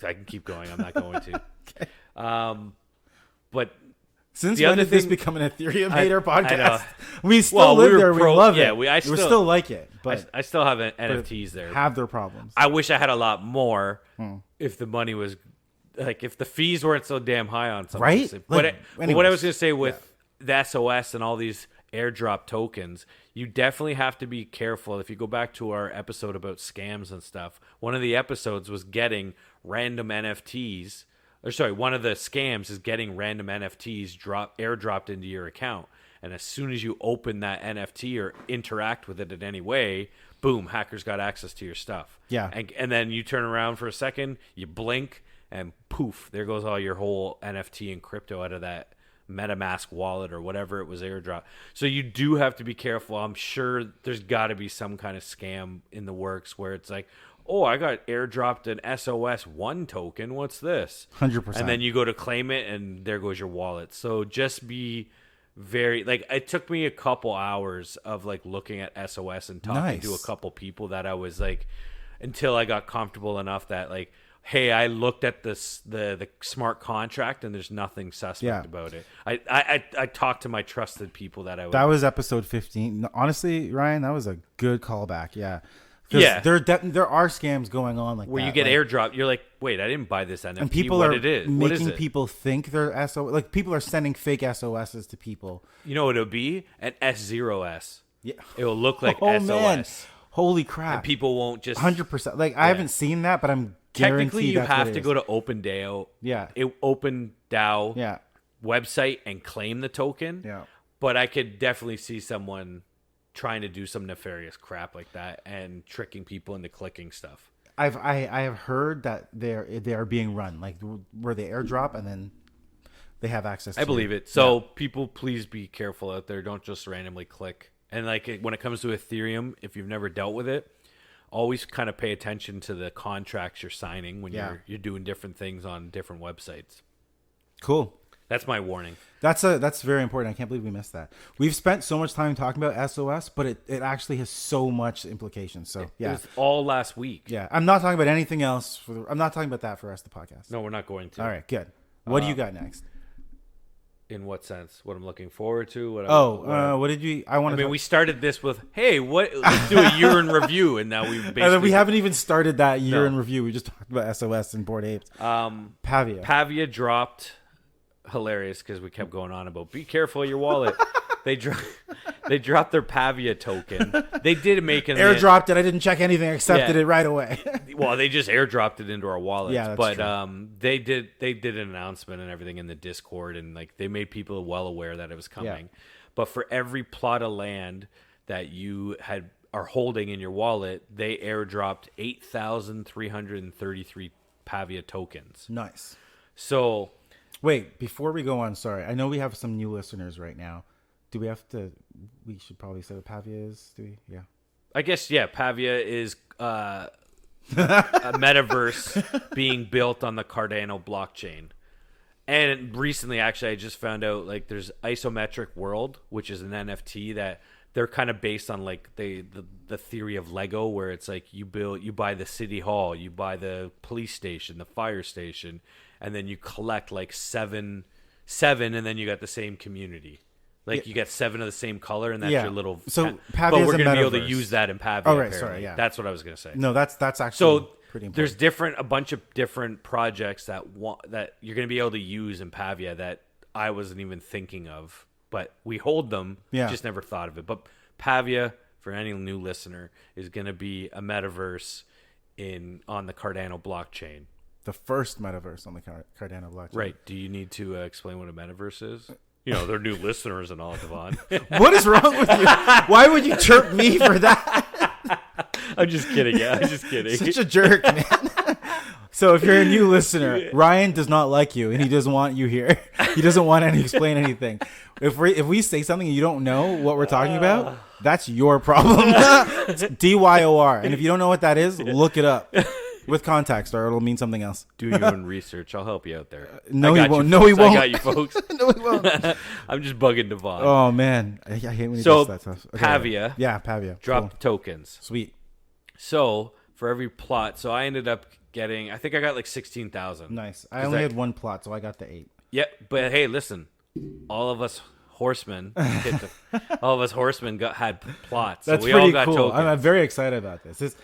S1: I can keep going. I'm not going to.
S2: Okay.
S1: But
S2: since
S1: the
S2: when
S1: other
S2: did this
S1: thing-
S2: become an Ethereum hater podcast?
S1: know.
S2: We still
S1: Well,
S2: live
S1: we were
S2: there.
S1: pro-
S2: we love
S1: yeah,
S2: it.
S1: we- I
S2: we
S1: still-
S2: still like it, but
S1: I still have NFTs there.
S2: have their problems.
S1: I wish I had a lot more if the money was like if the fees weren't so damn high on something.
S2: Right?
S1: But,
S2: Like,
S1: but what I
S2: anyways.
S1: was going to say with the SOS and all these airdrop tokens, you definitely have to be careful. If you go back to our episode about scams and stuff, one of the episodes was getting random NFTs. Or sorry, one of the scams is getting random NFTs airdropped into your account. And as soon as you open that NFT or interact with it in any way, boom, hackers got access to your stuff.
S2: Yeah.
S1: And then you turn around for a second, you blink, and poof, there goes all your whole NFT and crypto out of that MetaMask wallet or whatever it was airdrop. So you do have to be careful. I'm sure there's got to be some kind of scam in the works where it's like, oh, I got airdropped an SOS1 token. What's this?
S2: 100%.
S1: And then you go to claim it, and there goes your wallet. So just be very like it took me a couple hours of like looking at SOS and talking to a couple people that I was like until I got comfortable enough that like, hey, I looked at this the smart contract and there's nothing suspect about it. I talked to my trusted people that I would.
S2: That was episode 15. Honestly, Ryan, that was a good callback. Yeah.
S1: Yeah.
S2: There are scams going on like
S1: where
S2: that.
S1: you get
S2: like,
S1: airdrop, you're like, wait, I didn't buy this NFT.
S2: and people
S1: what
S2: are
S1: it is. What is
S2: making
S1: it?
S2: people think they're SOS. Like people are sending fake SOSs to people.
S1: You know what it'll be? An S0S.
S2: Yeah.
S1: It will look like
S2: Oh
S1: SOS.
S2: man. Holy crap.
S1: And people won't just
S2: 100%. Like I haven't seen that, but I'm
S1: technically you
S2: that's what
S1: have
S2: it
S1: to
S2: is.
S1: go to OpenDAO.
S2: Yeah.
S1: OpenDAO
S2: Yeah.
S1: website and claim the token.
S2: Yeah.
S1: But I could definitely see someone trying to do some nefarious crap like that and tricking people into clicking stuff.
S2: I have heard that they are being run like where they airdrop and then they have access to
S1: I believe it. So people, please be careful out there. Don't just randomly click. And like when it comes to Ethereum, if you've never dealt with it, always kind of pay attention to the contracts you're signing when you're doing different things on different websites.
S2: Cool.
S1: That's my warning.
S2: That's very important. I can't believe we missed that. We've spent so much time talking about SOS, but it actually has so much implications. So
S1: It was all last week.
S2: yeah. I'm not talking about anything else. I'm not talking about that for the rest of the podcast.
S1: No, we're not going to.
S2: All right, good. What do you got next?
S1: In what sense? What I'm looking forward to?
S2: What did you? I want
S1: I
S2: to.
S1: mean, we started this with, hey, let's do a year in review, and now we've basically...
S2: we haven't even started that year in review. We just talked about SOS and Bored Apes. Pavia.
S1: Pavia dropped... Hilarious because we kept going on about be careful of your wallet. They dropped their Pavia token. They did make an
S2: airdropped it. I didn't check anything. Accepted it right away.
S1: Well, they just airdropped it into our wallets.
S2: Yeah, that's
S1: but
S2: true.
S1: they did an announcement and everything in the Discord, and like they made people well aware that it was coming.
S2: Yeah.
S1: But for every plot of land that you are holding in your wallet, they airdropped 8,333 Pavia tokens.
S2: Nice.
S1: So.
S2: Wait, before we go on, sorry. I know we have some new listeners right now. Do we have to... We should probably say what Pavia is, do we? Yeah.
S1: I guess, yeah, Pavia is a metaverse being built on the Cardano blockchain. And recently, actually, I just found out, like, there's Isometric World, which is an NFT that they're kind of based on, like, the theory of Lego, where it's like you buy the city hall, you buy the police station, the fire station, and then you collect like seven, and then you got the same community. Like you get 7 of the same color, and that's your little.
S2: So
S1: but we're going to be able to use that in Pavia.
S2: Oh, right,
S1: apparently.
S2: sorry, yeah.
S1: That's what I was going to say.
S2: No, that's actually
S1: So
S2: pretty important.
S1: there's a bunch of different projects that you're going to be able to use in Pavia that I wasn't even thinking of, but we hold them.
S2: Yeah.
S1: Just never thought of it. But Pavia, for any new listener, is going to be a metaverse on the Cardano blockchain.
S2: The first metaverse on the Cardano blockchain.
S1: Right. Do you need to explain what a metaverse is? You know, they're new listeners and all, Devon.
S2: What is wrong with you? Why would you chirp me for that?
S1: I'm just kidding. Yeah, I'm just kidding.
S2: Such a jerk, man. So if you're a new listener, Ryan does not like you, and he doesn't want you here. He doesn't want to explain anything. If we say something and you don't know what we're talking about, that's your problem. It's DYOR. And if you don't know what that is, look it up with context, or it'll mean something else.
S1: Do your own research. I'll help you out there.
S2: No, he won't. No, he won't.
S1: I got you, folks.
S2: No, he won't.
S1: I'm just bugging Devon.
S2: Oh man, I hate when he
S1: So,
S2: does that stuff. Okay,
S1: Pavia.
S2: yeah, Pavia.
S1: Drop
S2: Cool.
S1: tokens.
S2: Sweet.
S1: So for every plot, so I ended up getting. I think I got like 16,000.
S2: Nice. I only had one plot, so I got the 8.
S1: Yeah, but hey, listen, all of us horsemen, had plots.
S2: That's
S1: so we
S2: pretty
S1: all got
S2: cool.
S1: tokens.
S2: I'm very excited about this.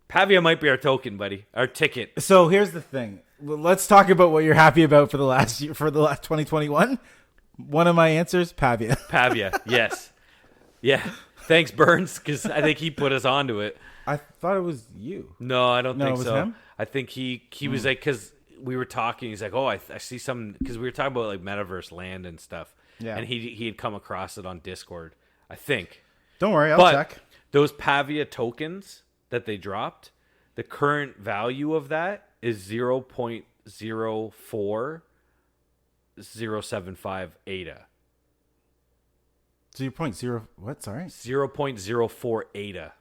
S1: Pavia might be our token, buddy. Our ticket.
S2: So here's the thing. Let's talk about what you're happy about for the last year, for the last 2021. One of my answers, Pavia.
S1: Pavia, yes. Yeah. Thanks, Burns, because I think he put us onto it.
S2: I thought it was you.
S1: No, I don't think
S2: it was
S1: so.
S2: him?
S1: I think he was like, because we were talking, he's like, oh, I see some, because we were talking about like metaverse land and stuff.
S2: Yeah.
S1: And he had come across it on Discord, I think.
S2: Don't worry, I'll check.
S1: Those Pavia tokens that they dropped, the current value of that is 0.04075 ADA.
S2: 0.0 what? Sorry?
S1: 0.04 ADA.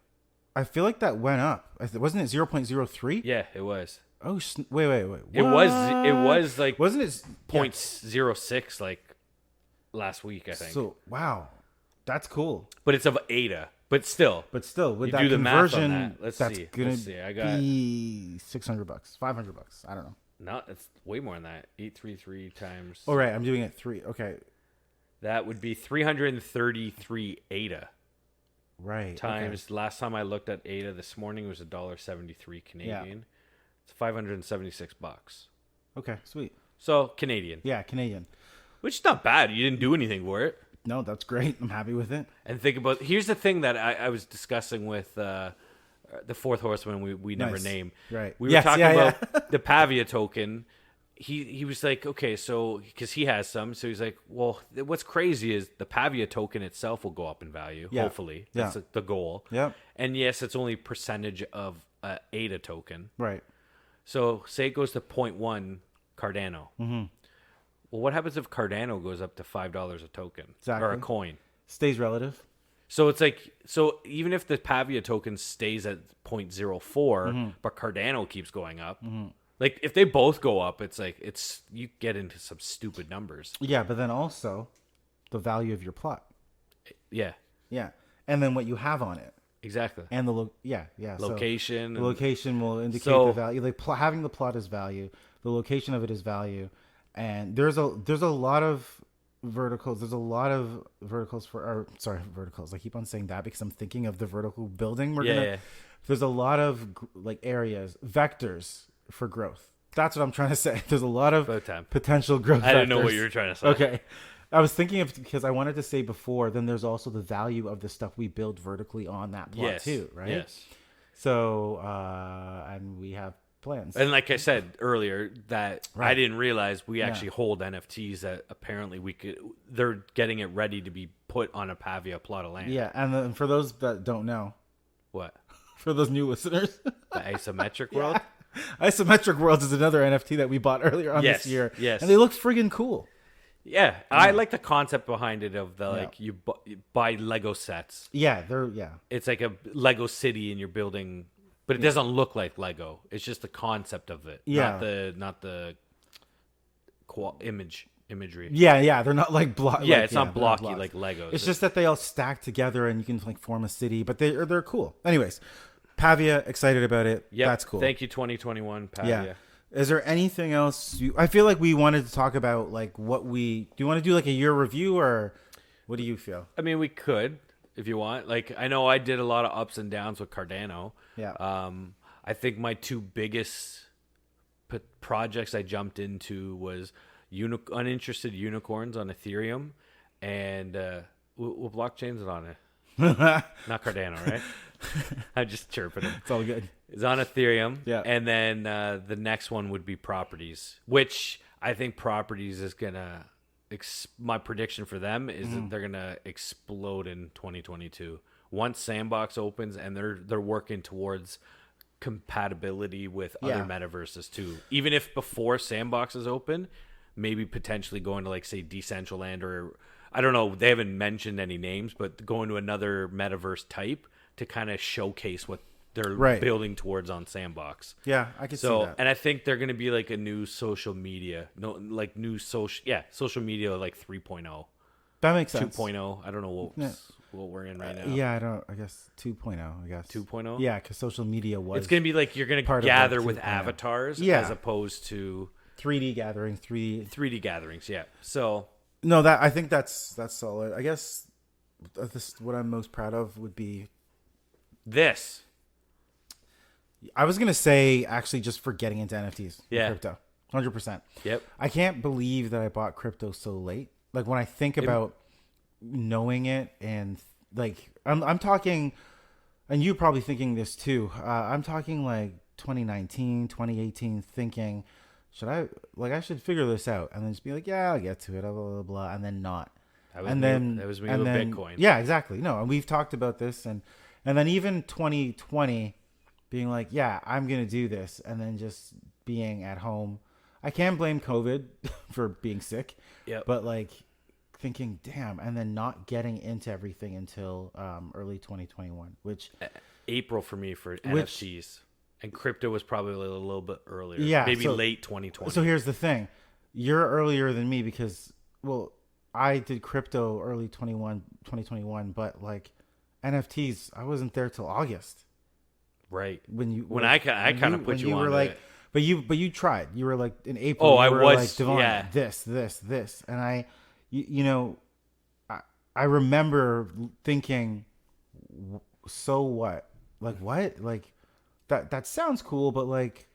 S2: I feel like that went up. Wasn't it 0.03?
S1: Yeah, it was.
S2: Oh, wait.
S1: It was like
S2: wasn't it
S1: 0.06 like last week, I think.
S2: So, wow. That's cool.
S1: But it's of ADA. But still,
S2: with
S1: you
S2: that
S1: do the math
S2: conversion,
S1: on that. Let's see.
S2: Gonna
S1: I got
S2: be $600, $500. I don't know.
S1: No, it's way more than that. 833 times.
S2: Oh, right. I'm doing it 3. Okay.
S1: That would be 333 ADA.
S2: Right.
S1: Times. Okay. Last time I looked at ADA this morning, it was $1.73 Canadian. Yeah. It's $576.
S2: Okay, sweet.
S1: So Canadian.
S2: Yeah, Canadian.
S1: Which is not bad. You didn't do anything for it.
S2: No, that's great. I'm happy with it.
S1: And think about, here's the thing that I was discussing with the fourth horseman we never named.
S2: Right.
S1: We were talking about the Pavia token. He was like, okay, so because he has some, so he's like, well, what's crazy is the Pavia token itself will go up in value. Yeah. Hopefully, that's the goal.
S2: Yeah.
S1: And yes, it's only percentage of ADA token.
S2: Right.
S1: So say it goes to 0.1 Cardano. Mm-hmm. Well, what happens if Cardano goes up to $5 a token or a coin?
S2: Stays relative.
S1: So it's like, so even if the Pavia token stays at 0.04, but Cardano keeps going up, like if they both go up, it's like you get into some stupid numbers.
S2: Yeah, but then also the value of your plot.
S1: Yeah.
S2: Yeah, and then what you have on it.
S1: Exactly.
S2: And the
S1: location.
S2: So the location will indicate the value. Like having the plot is value. The location of it is value. And there's a lot of verticals. There's a lot of verticals verticals. I keep on saying that because I'm thinking of the vertical building. There's a lot of like areas, vectors for growth. That's what I'm trying to say. There's a lot of potential growth.
S1: I didn't know what you were trying to say.
S2: Okay. I was thinking of, because I wanted to say before, then there's also the value of the stuff we build vertically on that plot too, right?
S1: Yes.
S2: So, and we have plans.
S1: And like I said earlier, that I didn't realize we actually hold NFTs that apparently they're getting it ready to be put on a Pavia plot of land.
S2: Yeah, and for those that don't know.
S1: What?
S2: For those new listeners.
S1: The Isometric World?
S2: Isometric Worlds is another NFT that we bought earlier on this year.
S1: Yes.
S2: And they look friggin' cool.
S1: Yeah, I like the concept behind it of the you buy Lego sets.
S2: Yeah,
S1: it's like a Lego city and you're building, but it doesn't look like Lego. It's just the concept of it, not the imagery.
S2: Yeah, they're not like blocky.
S1: Yeah, it's not blocky like Legos.
S2: It's just that they all stack together and you can like form a city, but they're cool. Anyways, Pavia, excited about it. Yeah, that's cool.
S1: Thank you, 2021 Pavia. Yeah.
S2: Is there anything else? I feel like we wanted to talk about like do you want to do like a year review, or what do you feel?
S1: I mean, we could if you want. Like, I know I did a lot of ups and downs with Cardano.
S2: Yeah.
S1: I think my two biggest projects I jumped into was uninterested unicorns on Ethereum, and what blockchain is it on it? Not Cardano, right? I'm just chirping him.
S2: It's all good.
S1: It's on Ethereum.
S2: Yeah.
S1: And then the next one would be properties, which I think properties is going to, my prediction for them is that they're going to explode in 2022. Once Sandbox opens, and they're working towards compatibility with other metaverses too. Even if before Sandbox is open, maybe potentially going to like say Decentraland, or I don't know, they haven't mentioned any names, but going to another metaverse type to kind of showcase what they're building towards on Sandbox.
S2: Yeah, I can see that.
S1: And I think they're going to be like a new social media, social media like 3.0.
S2: That makes sense.
S1: 2.0. I don't know what we're in right now.
S2: Yeah, I guess 2.0, I guess.
S1: 2.0?
S2: Yeah, because social media was...
S1: It's going to be like you're going to gather with avatars as opposed to...
S2: 3D gathering,
S1: 3D gatherings, yeah. So...
S2: No, I think that's solid. I guess what I'm most proud of would be...
S1: This.
S2: I was going to say, actually, just for getting into NFTs.
S1: Yeah.
S2: Crypto. 100%.
S1: Yep.
S2: I can't believe that I bought crypto so late. Like, when I think about knowing it and, like, I'm talking, and you're probably thinking this too, I'm talking, like, 2019, 2018, thinking, I should figure this out. And then just be like, yeah, I'll get to it, blah, blah, blah, and then not.
S1: That was me with Bitcoin.
S2: Yeah, exactly. No, and we've talked about this. And then even 2020, being like, yeah, I'm going to do this. And then just being at home. I can't blame COVID for being sick.
S1: Yep.
S2: But like thinking, damn, and then not getting into everything until early 2021, which...
S1: April for me for NFTs. And crypto was probably a little bit earlier.
S2: Yeah.
S1: Maybe late 2020.
S2: So here's the thing. You're earlier than me because, well, I did crypto early 2021, but like NFTs, I wasn't there till August.
S1: Right.
S2: When
S1: I kind of put you on
S2: like, but you tried. You were like in April.
S1: I was
S2: like, Devon,
S1: yeah.
S2: This, and I remember thinking, so what? Like what? Like that sounds cool, but like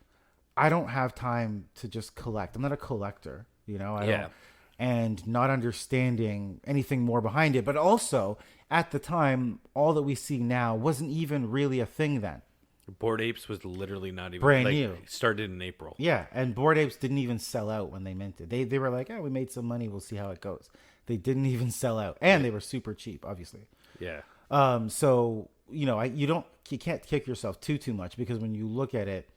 S2: I don't have time to just collect. I'm not a collector, I don't, and not understanding anything more behind it. But also at the time, all that we see now wasn't even really a thing then.
S1: Bored Apes was literally not even
S2: brand new.
S1: Started in April.
S2: Yeah, and Bored Apes didn't even sell out when they minted. They were like, we made some money. We'll see how it goes. They didn't even sell out, and they were super cheap, obviously.
S1: Yeah.
S2: So you can't kick yourself too much, because when you look at it,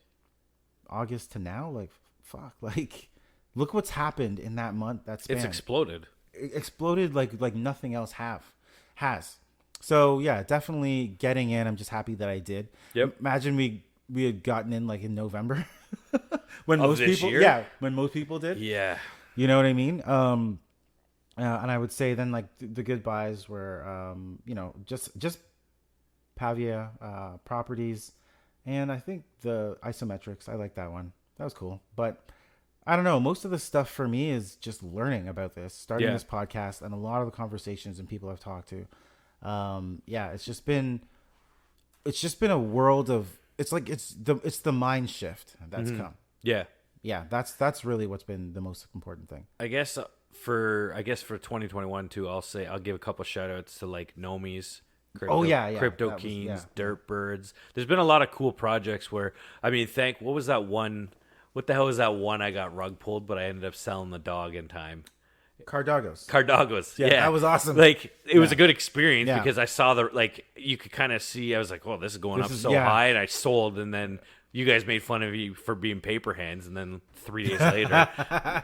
S2: August to now, like fuck, like look what's happened in that month. That span.
S1: It's exploded.
S2: It exploded like nothing else has. So yeah, definitely getting in. I'm just happy that I did.
S1: Yep.
S2: Imagine we had gotten in like in November when
S1: most
S2: people did.
S1: Yeah.
S2: You know what I mean? And I would say then like the good buys were just Pavia properties, and I think the isometrics. I like that one. That was cool. But I don't know. Most of the stuff for me is just learning about this, starting this podcast, and a lot of the conversations and people I've talked to. It's just been a world of, it's the mind shift that's come. Yeah, that's really what's been the most important thing.
S1: I guess for 2021 too, I'll give a couple shout outs to like Nomies, Crypto Keens, Dirt Birds. There's been a lot of cool projects where, what was that one? What the hell was that one I got rug pulled, but I ended up selling the dog in time? Cardagos. Yeah,
S2: that was awesome.
S1: Like it was a good experience because I saw you could kind of see. I was like, "Oh, this is going up so high," and I sold. And then you guys made fun of you for being paper hands. And then 3 days later,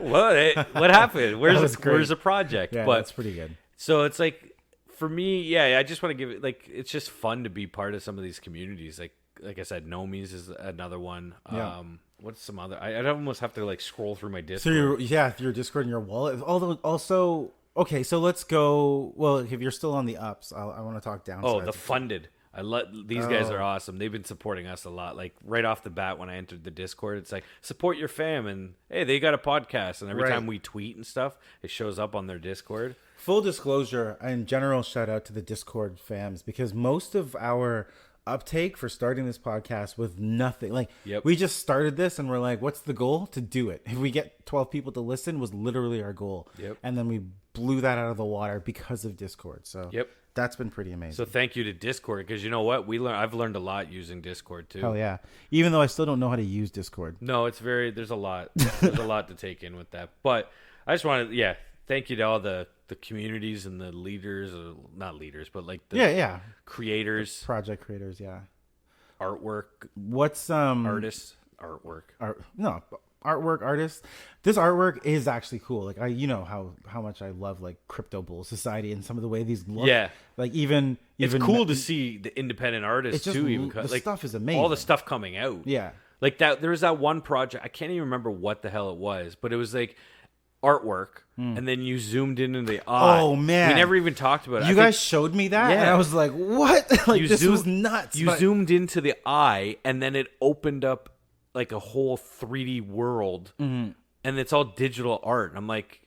S1: what happened? Where's the project?
S2: Yeah, that's pretty good.
S1: So it's like for me, I just want to give it it's just fun to be part of some of these communities. Like I said, Nomies is another one.
S2: Yeah.
S1: What's some other? I'd almost have to scroll through my Discord.
S2: So your Discord and your wallet. Although also, okay, so let's go. Well, if you're still on the ups, I want to talk down.
S1: Oh, the funded. These guys are awesome. They've been supporting us a lot. Like right off the bat, when I entered the Discord, it's like support your fam, and hey, they got a podcast, and every time we tweet and stuff, it shows up on their Discord.
S2: Full disclosure and general shout out to the Discord fams, because most of our uptake for starting this podcast with nothing, we just started this and we're like, what's the goal? To do it. If we get 12 people to listen was literally our goal. And then we blew that out of the water because of Discord. So that's been pretty amazing.
S1: So thank you to Discord, because you know what, I've learned a lot using Discord too.
S2: Hell yeah. Even though I still don't know how to use Discord.
S1: No, there's a lot to take in with that. But I just wanted thank you to all the communities and the leaders, or not leaders, but like the creators,
S2: project creators,
S1: artwork.
S2: What's
S1: artists, artwork?
S2: Artwork artists. This artwork is actually cool. Like how much I love like Crypto Bull Society and some of the way these look. Yeah, like even
S1: it's cool to see the independent artists too. Even
S2: the stuff is amazing.
S1: All the stuff coming out.
S2: Yeah,
S1: like that. There was that one project. I can't even remember what the hell it was, but it was like artwork, and then you zoomed into the eye.
S2: Oh, man.
S1: We never even talked about it.
S2: You guys showed me that, and I was like, what? Like, this was nuts.
S1: You zoomed into the eye, and then it opened up like a whole 3D world, and it's all digital art. And I'm like,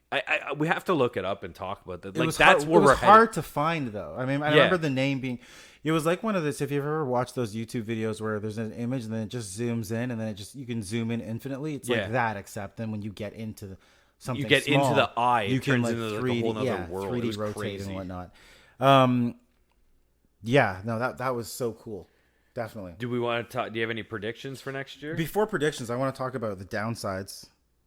S1: we have to look it up and talk about that. Like, that's where we're headed.
S2: Hard to find, though. I mean, I remember the name being... It was like one of those, if you've ever watched those YouTube videos where there's an image and then it just zooms in and then you can zoom in infinitely. It's like that, except then when you get into something
S1: you get
S2: small,
S1: into the eye,
S2: you
S1: it
S2: can
S1: turns into like a whole other world.
S2: 3D rotate
S1: crazy.
S2: and whatnot. That was so cool. Definitely.
S1: Do we want to talk? Do you have any predictions for next year?
S2: Before predictions, I want to talk about the downsides.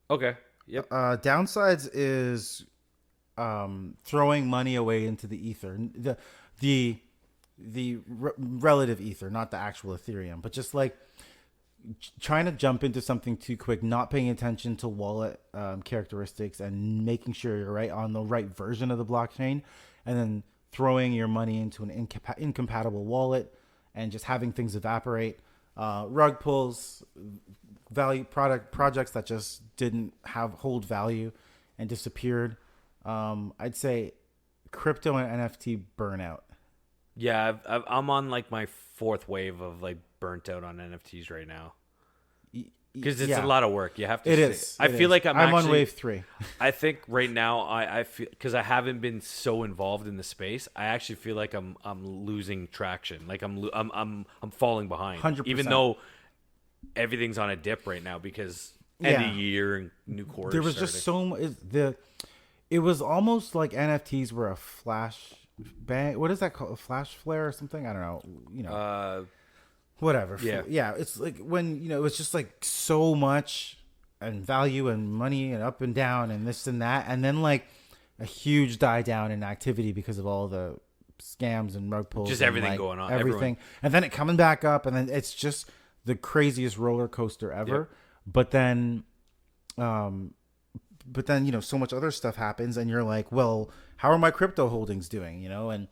S1: Okay. Yep.
S2: Downsides is throwing money away into the ether. The relative ether, not the actual Ethereum, but just like trying to jump into something too quick, not paying attention to wallet characteristics and making sure you're right on the right version of the blockchain, and then throwing your money into an incompatible wallet and just having things evaporate. Rug pulls, projects that just didn't hold value and disappeared. I'd say crypto and NFT burnout.
S1: Yeah, I'm on like my fourth wave of like burnt out on NFTs right now. Because it's a lot of work. You have to. I feel like I'm
S2: on wave 3.
S1: I think right now I feel, because I haven't been so involved in the space, I actually feel like I'm losing traction. Like I'm falling behind.
S2: 100%.
S1: Even though everything's on a dip right now because end of year and new quarter.
S2: There was just so much. It was almost like NFTs were a flash bang. What is that called? A flash flare or something? I don't know. Whatever. Yeah. It's like when, it's just like so much and value and money and up and down and this and that. And then like a huge die down in activity because of all the scams and rug pulls.
S1: Just everything going on.
S2: Everything. And then it coming back up. And then it's just the craziest roller coaster ever. Yep. But then, so much other stuff happens and you're like, well, how are my crypto holdings doing? And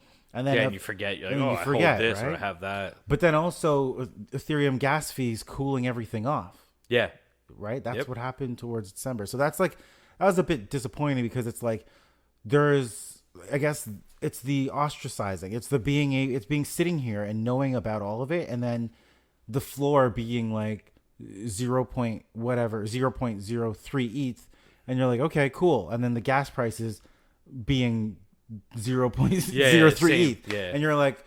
S2: then
S1: and you forget. You're like, I hold this or I have that.
S2: But then also Ethereum gas fees cooling everything off.
S1: Yeah.
S2: Right? That's what happened towards December. So that was a bit disappointing because it's like I guess it's the ostracizing. It's it's being sitting here and knowing about all of it. And then the floor being like 0.03 ETH. And you're like, okay, cool. And then the gas prices being 0.03 ETH. Yeah. And you're like,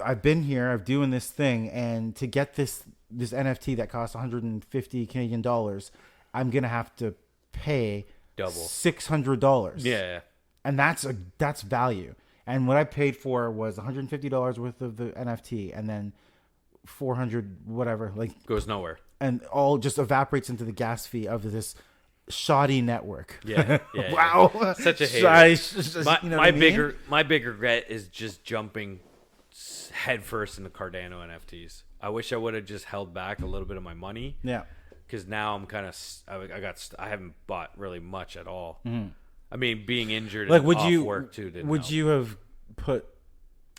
S2: I've been here, I'm doing this thing, and to get this NFT that costs 150 Canadian dollars, I'm gonna have to pay
S1: double
S2: $600.
S1: Yeah.
S2: And that's value. And what I paid for was $150 worth of the NFT, and then 400 whatever, like
S1: goes nowhere.
S2: And all just evaporates into the gas fee of this shoddy network.
S1: Yeah.
S2: Wow.
S1: Such a hater. My big regret is just jumping headfirst into Cardano NFTs. I wish I would have just held back a little bit of my money.
S2: Yeah.
S1: Because now I'm kind of I haven't bought really much at all.
S2: Mm-hmm.
S1: I mean, being injured
S2: like
S1: and
S2: would
S1: off
S2: you
S1: work too didn't
S2: would
S1: help.
S2: you have put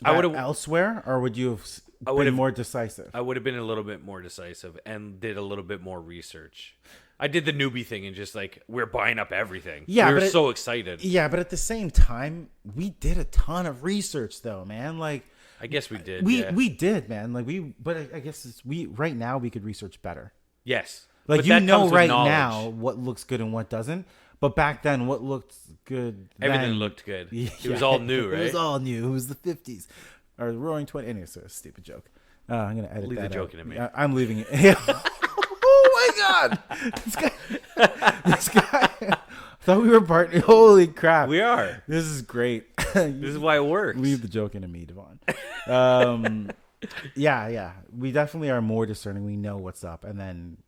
S2: that elsewhere, or would you have been more decisive?
S1: I would have been a little bit more decisive and did a little bit more research. I did the newbie thing and just like, we're buying up everything.
S2: Yeah,
S1: we were so excited.
S2: Yeah, but at the same time, we did a ton of research though, man. Like,
S1: I guess we did.
S2: We did, man. Like but I guess right now we could research better.
S1: Yes.
S2: Like, but right now what looks good and what doesn't. But back then, what looked good?
S1: Everything looked good. It was all new, right?
S2: It was all new. It was the 50s. Or the Roaring 20s. Anyway, it's a stupid joke. I'm going to edit
S1: Leave
S2: that
S1: the joke in me.
S2: I'm leaving it. Oh, my God. This guy. I thought we were partnering. Holy crap.
S1: We are.
S2: This is great.
S1: This is why it works.
S2: Leave the joke into me, Devon. Yeah. We definitely are more discerning. We know what's up. And then...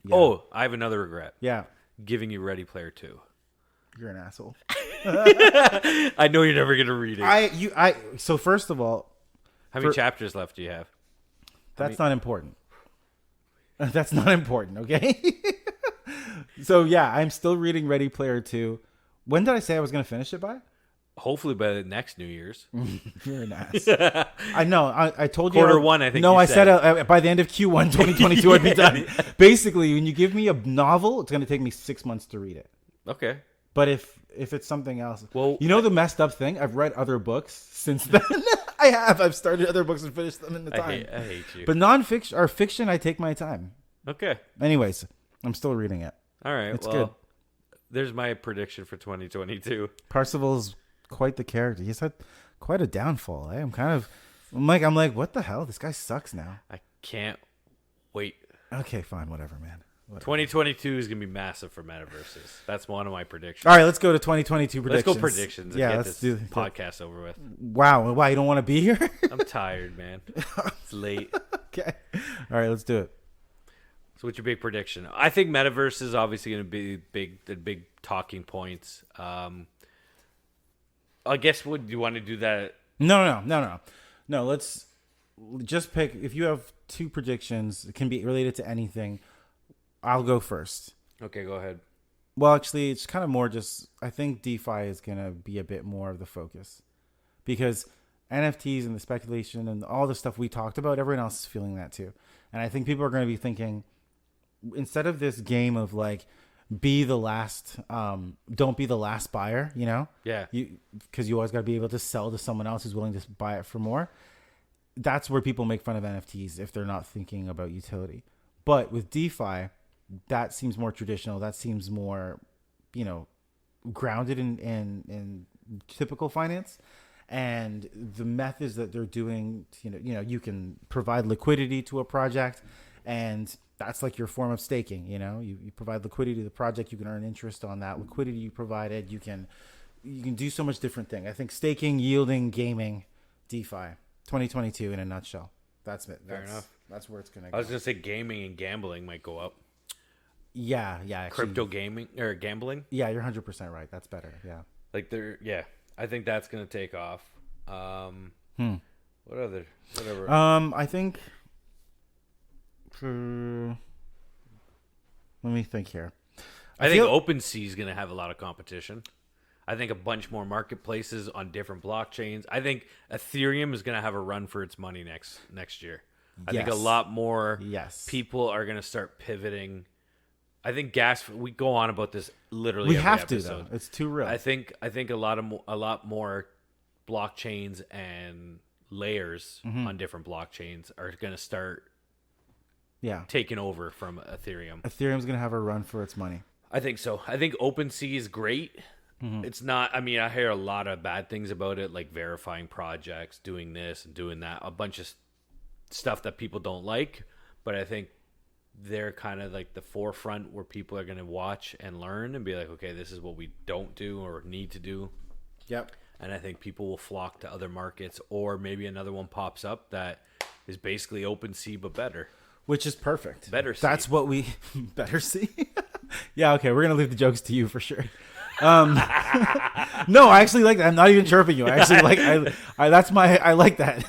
S1: Yeah. Oh, I have another regret.
S2: Yeah.
S1: Giving you Ready Player 2.
S2: You're an asshole.
S1: I know you're never gonna read it.
S2: So first of all,
S1: how many chapters left do you have?
S2: That's not important. That's not important, okay? So yeah, I'm still reading Ready Player 2. When did I say I was gonna finish it by?
S1: Hopefully by the next New Year's.
S2: You're an ass. I know. I told you.
S1: Quarter one, I think.
S2: No, I said by the end of Q1 2022 I'd be done. Basically, when you give me a novel, it's going to take me 6 months to read it.
S1: Okay.
S2: But if it's something else,
S1: Well,
S2: the messed up thing, I've read other books since then. I've started other books and finished them in the time.
S1: I hate you.
S2: But non-fiction or fiction, I take my time.
S1: Okay.
S2: Anyways, I'm still reading it.
S1: All right.
S2: It's
S1: well,
S2: good.
S1: There's my prediction for 2022.
S2: Parsival's quite the character. He's had quite a downfall. I'm like, what the hell? This guy sucks now.
S1: I can't wait.
S2: Okay, fine, whatever, man. Whatever.
S1: 2022 is gonna be massive for metaverses. That's one of my predictions.
S2: All right, let's go to 2022 predictions.
S1: Let's go predictions. And get
S2: let's
S1: this
S2: do
S1: podcast over with.
S2: Wow, why you don't want to be here?
S1: I'm tired, man. It's late.
S2: Okay. All right, let's do it.
S1: So, what's your big prediction? I think metaverse is obviously going to be the big talking points. I guess would you want to do that?
S2: No. Let's just pick. If you have two predictions, it can be related to anything. I'll go first.
S1: Okay, go ahead.
S2: Well, actually, it's kind of more just. I think DeFi is going to be a bit more of the focus because NFTs and the speculation and all the stuff we talked about, everyone else is feeling that too. And I think people are going to be thinking, instead of this game of like, be the last, don't be the last buyer,
S1: Yeah.
S2: Because you always got to be able to sell to someone else who's willing to buy it for more. That's where people make fun of NFTs if they're not thinking about utility. But with DeFi, that seems more traditional. That seems more, grounded in typical finance. And the methods that they're doing, you can provide liquidity to a project, and that's like your form of staking. You provide liquidity to the project, you can earn interest on that liquidity you provided. You can do so much different thing. I think staking, yielding, gaming, DeFi, 2022 in a nutshell. That's it.
S1: Fair enough.
S2: That's where it's gonna go.
S1: I was gonna say gaming and gambling might go up.
S2: Yeah. Actually,
S1: Crypto gaming or gambling.
S2: Yeah, you're 100% right. That's better. Yeah.
S1: I think that's gonna take off. Whatever.
S2: I think let me think here.
S1: I think OpenSea is gonna have a lot of competition. I think a bunch more marketplaces on different blockchains. I think Ethereum is gonna have a run for its money next year. I think a lot more people are gonna start pivoting. I think we go on about this literally.
S2: We
S1: every
S2: have
S1: episode.
S2: to though. It's too real.
S1: I think a lot more blockchains and layers on different blockchains are going to start taking over from Ethereum.
S2: Ethereum's going to have a run for its money.
S1: I think so. I think OpenSea is great. It's not, I mean, I hear a lot of bad things about it, like verifying projects, doing this and doing that, a bunch of stuff that people don't like, but I think they're kind of like the forefront where people are going to watch and learn and be like, okay, this is what we don't do or need to do.
S2: Yep.
S1: And I think people will flock to other markets, or maybe another one pops up that is basically OpenSea but better.
S2: Which is perfect.
S1: Better see.
S2: That's what we better see. Yeah, okay, we're going to leave the jokes to you for sure. No, I actually like that. I'm not even chirping you. I actually like I like that.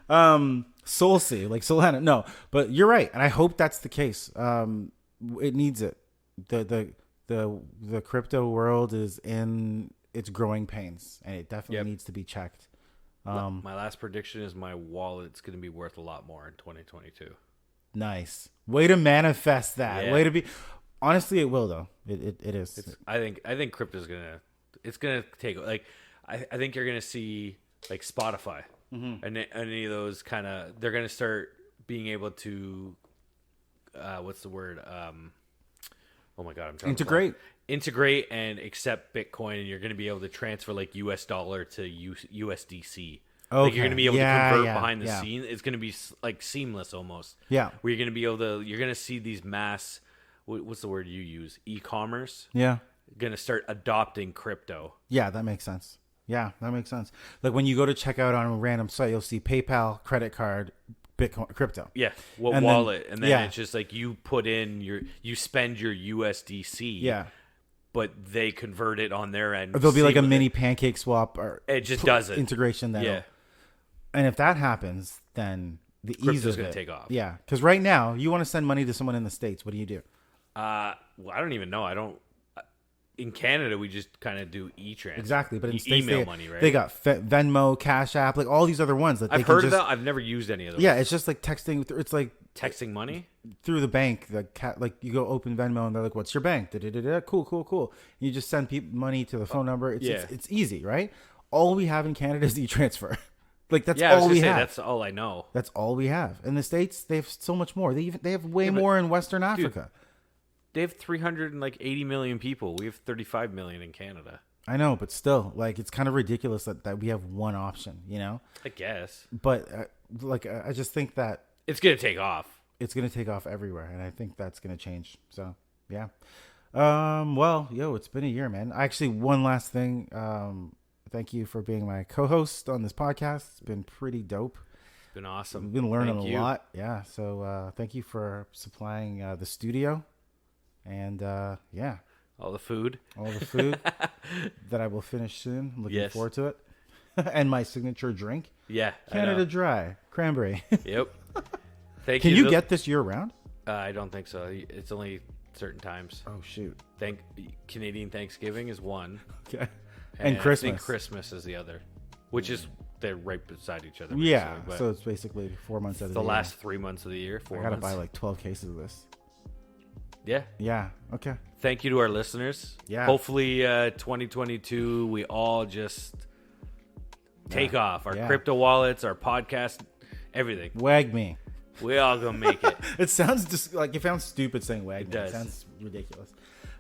S2: Solsea, like Solana. No, but you're right, and I hope that's the case. It needs it. The crypto world is in its growing pains, and it definitely needs to be checked.
S1: My last prediction is my wallet's going to be worth a lot more in 2022.
S2: Nice way to manifest that.
S1: Yeah.
S2: Way to be. Honestly, it will though. It is.
S1: I think crypto's gonna take, like, I think you're gonna see like Spotify and any of those kind of, they're gonna start being able to what's the word, oh my god, I'm trying
S2: integrate
S1: to integrate and accept Bitcoin, and you're gonna be able to transfer like US dollar to USDC.
S2: Okay.
S1: Like you're gonna be able to convert behind the
S2: yeah.
S1: scene. It's gonna be like seamless almost.
S2: Yeah.
S1: Where you're gonna be able to, you're gonna see these mass, what's the word you use? E-commerce.
S2: Yeah.
S1: Going to start adopting crypto.
S2: Yeah, that makes sense. Yeah, that makes sense. Like when you go to check out on a random site, you'll see PayPal, credit card, Bitcoin, crypto.
S1: Yeah. Wallet. And then it's just like you put in you spend your USDC.
S2: Yeah.
S1: But they convert it on their end.
S2: Or there'll be like a mini pancake swap or
S1: it just does it.
S2: Integration there. Yeah. And if that happens, then the ease of it is
S1: going to take off.
S2: Yeah. Because right now, you want to send money to someone in the States. What do you do?
S1: Well, I don't even know. In Canada, we just kind of do e-transfer.
S2: Exactly, but in
S1: States, email money, right?
S2: They got Venmo, Cash App, like all these other ones that
S1: I've heard of that. I've never used any of those.
S2: Yeah, it's just like texting. It's like
S1: Texting money?
S2: Through the bank, like you go open Venmo and they're like, "What's your bank?" Da-da-da-da. Cool. You just send people money to the phone number. It's easy, right? All we have in Canada is e-transfer. Like that's all we have.
S1: That's all I know.
S2: That's all we have. In the States, they have so much more. They have way more in Western Africa.
S1: They have 380 million people. We have 35 million in Canada.
S2: I know, but still, like it's kind of ridiculous that we have one option, you know?
S1: I guess.
S2: But I just think that
S1: it's gonna take off.
S2: It's gonna take off everywhere, and I think that's gonna change. So yeah. Well, it's been a year, man. Actually, one last thing. Thank you for being my co-host on this podcast. It's been pretty dope.
S1: It's been awesome.
S2: We've been learning a lot. Yeah. So thank you for supplying the studio, and
S1: all the food
S2: that I will finish soon. I'm looking forward to it. And my signature drink.
S1: Yeah.
S2: Canada Dry cranberry.
S1: Yep. Thank
S2: you.
S1: Can
S2: you get this year round?
S1: I don't think so. It's only certain times.
S2: Oh shoot.
S1: Canadian Thanksgiving is one.
S2: Okay. And Christmas.
S1: I think Christmas is the other, which is they're right beside each other.
S2: Yeah. So it's basically 4 months of the year.
S1: The last 3 months of the year.
S2: I gotta buy like 12 cases of this.
S1: Yeah.
S2: Yeah. Okay.
S1: Thank you to our listeners.
S2: Yeah.
S1: Hopefully, 2022, we all just take off. Our crypto wallets, our podcast, everything.
S2: Wag me.
S1: We all gonna make it.
S2: It sounds just like it sounds stupid saying wag me.
S1: Does.
S2: It sounds ridiculous.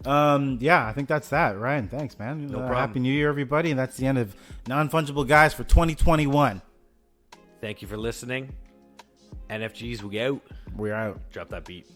S2: I think that's that. Ryan, thanks, man.
S1: No problem.
S2: Happy New Year, everybody. And that's the end of Non-Fungible Guys for 2021.
S1: Thank you for listening. NFGs, we out.
S2: We're out.
S1: Drop that beat.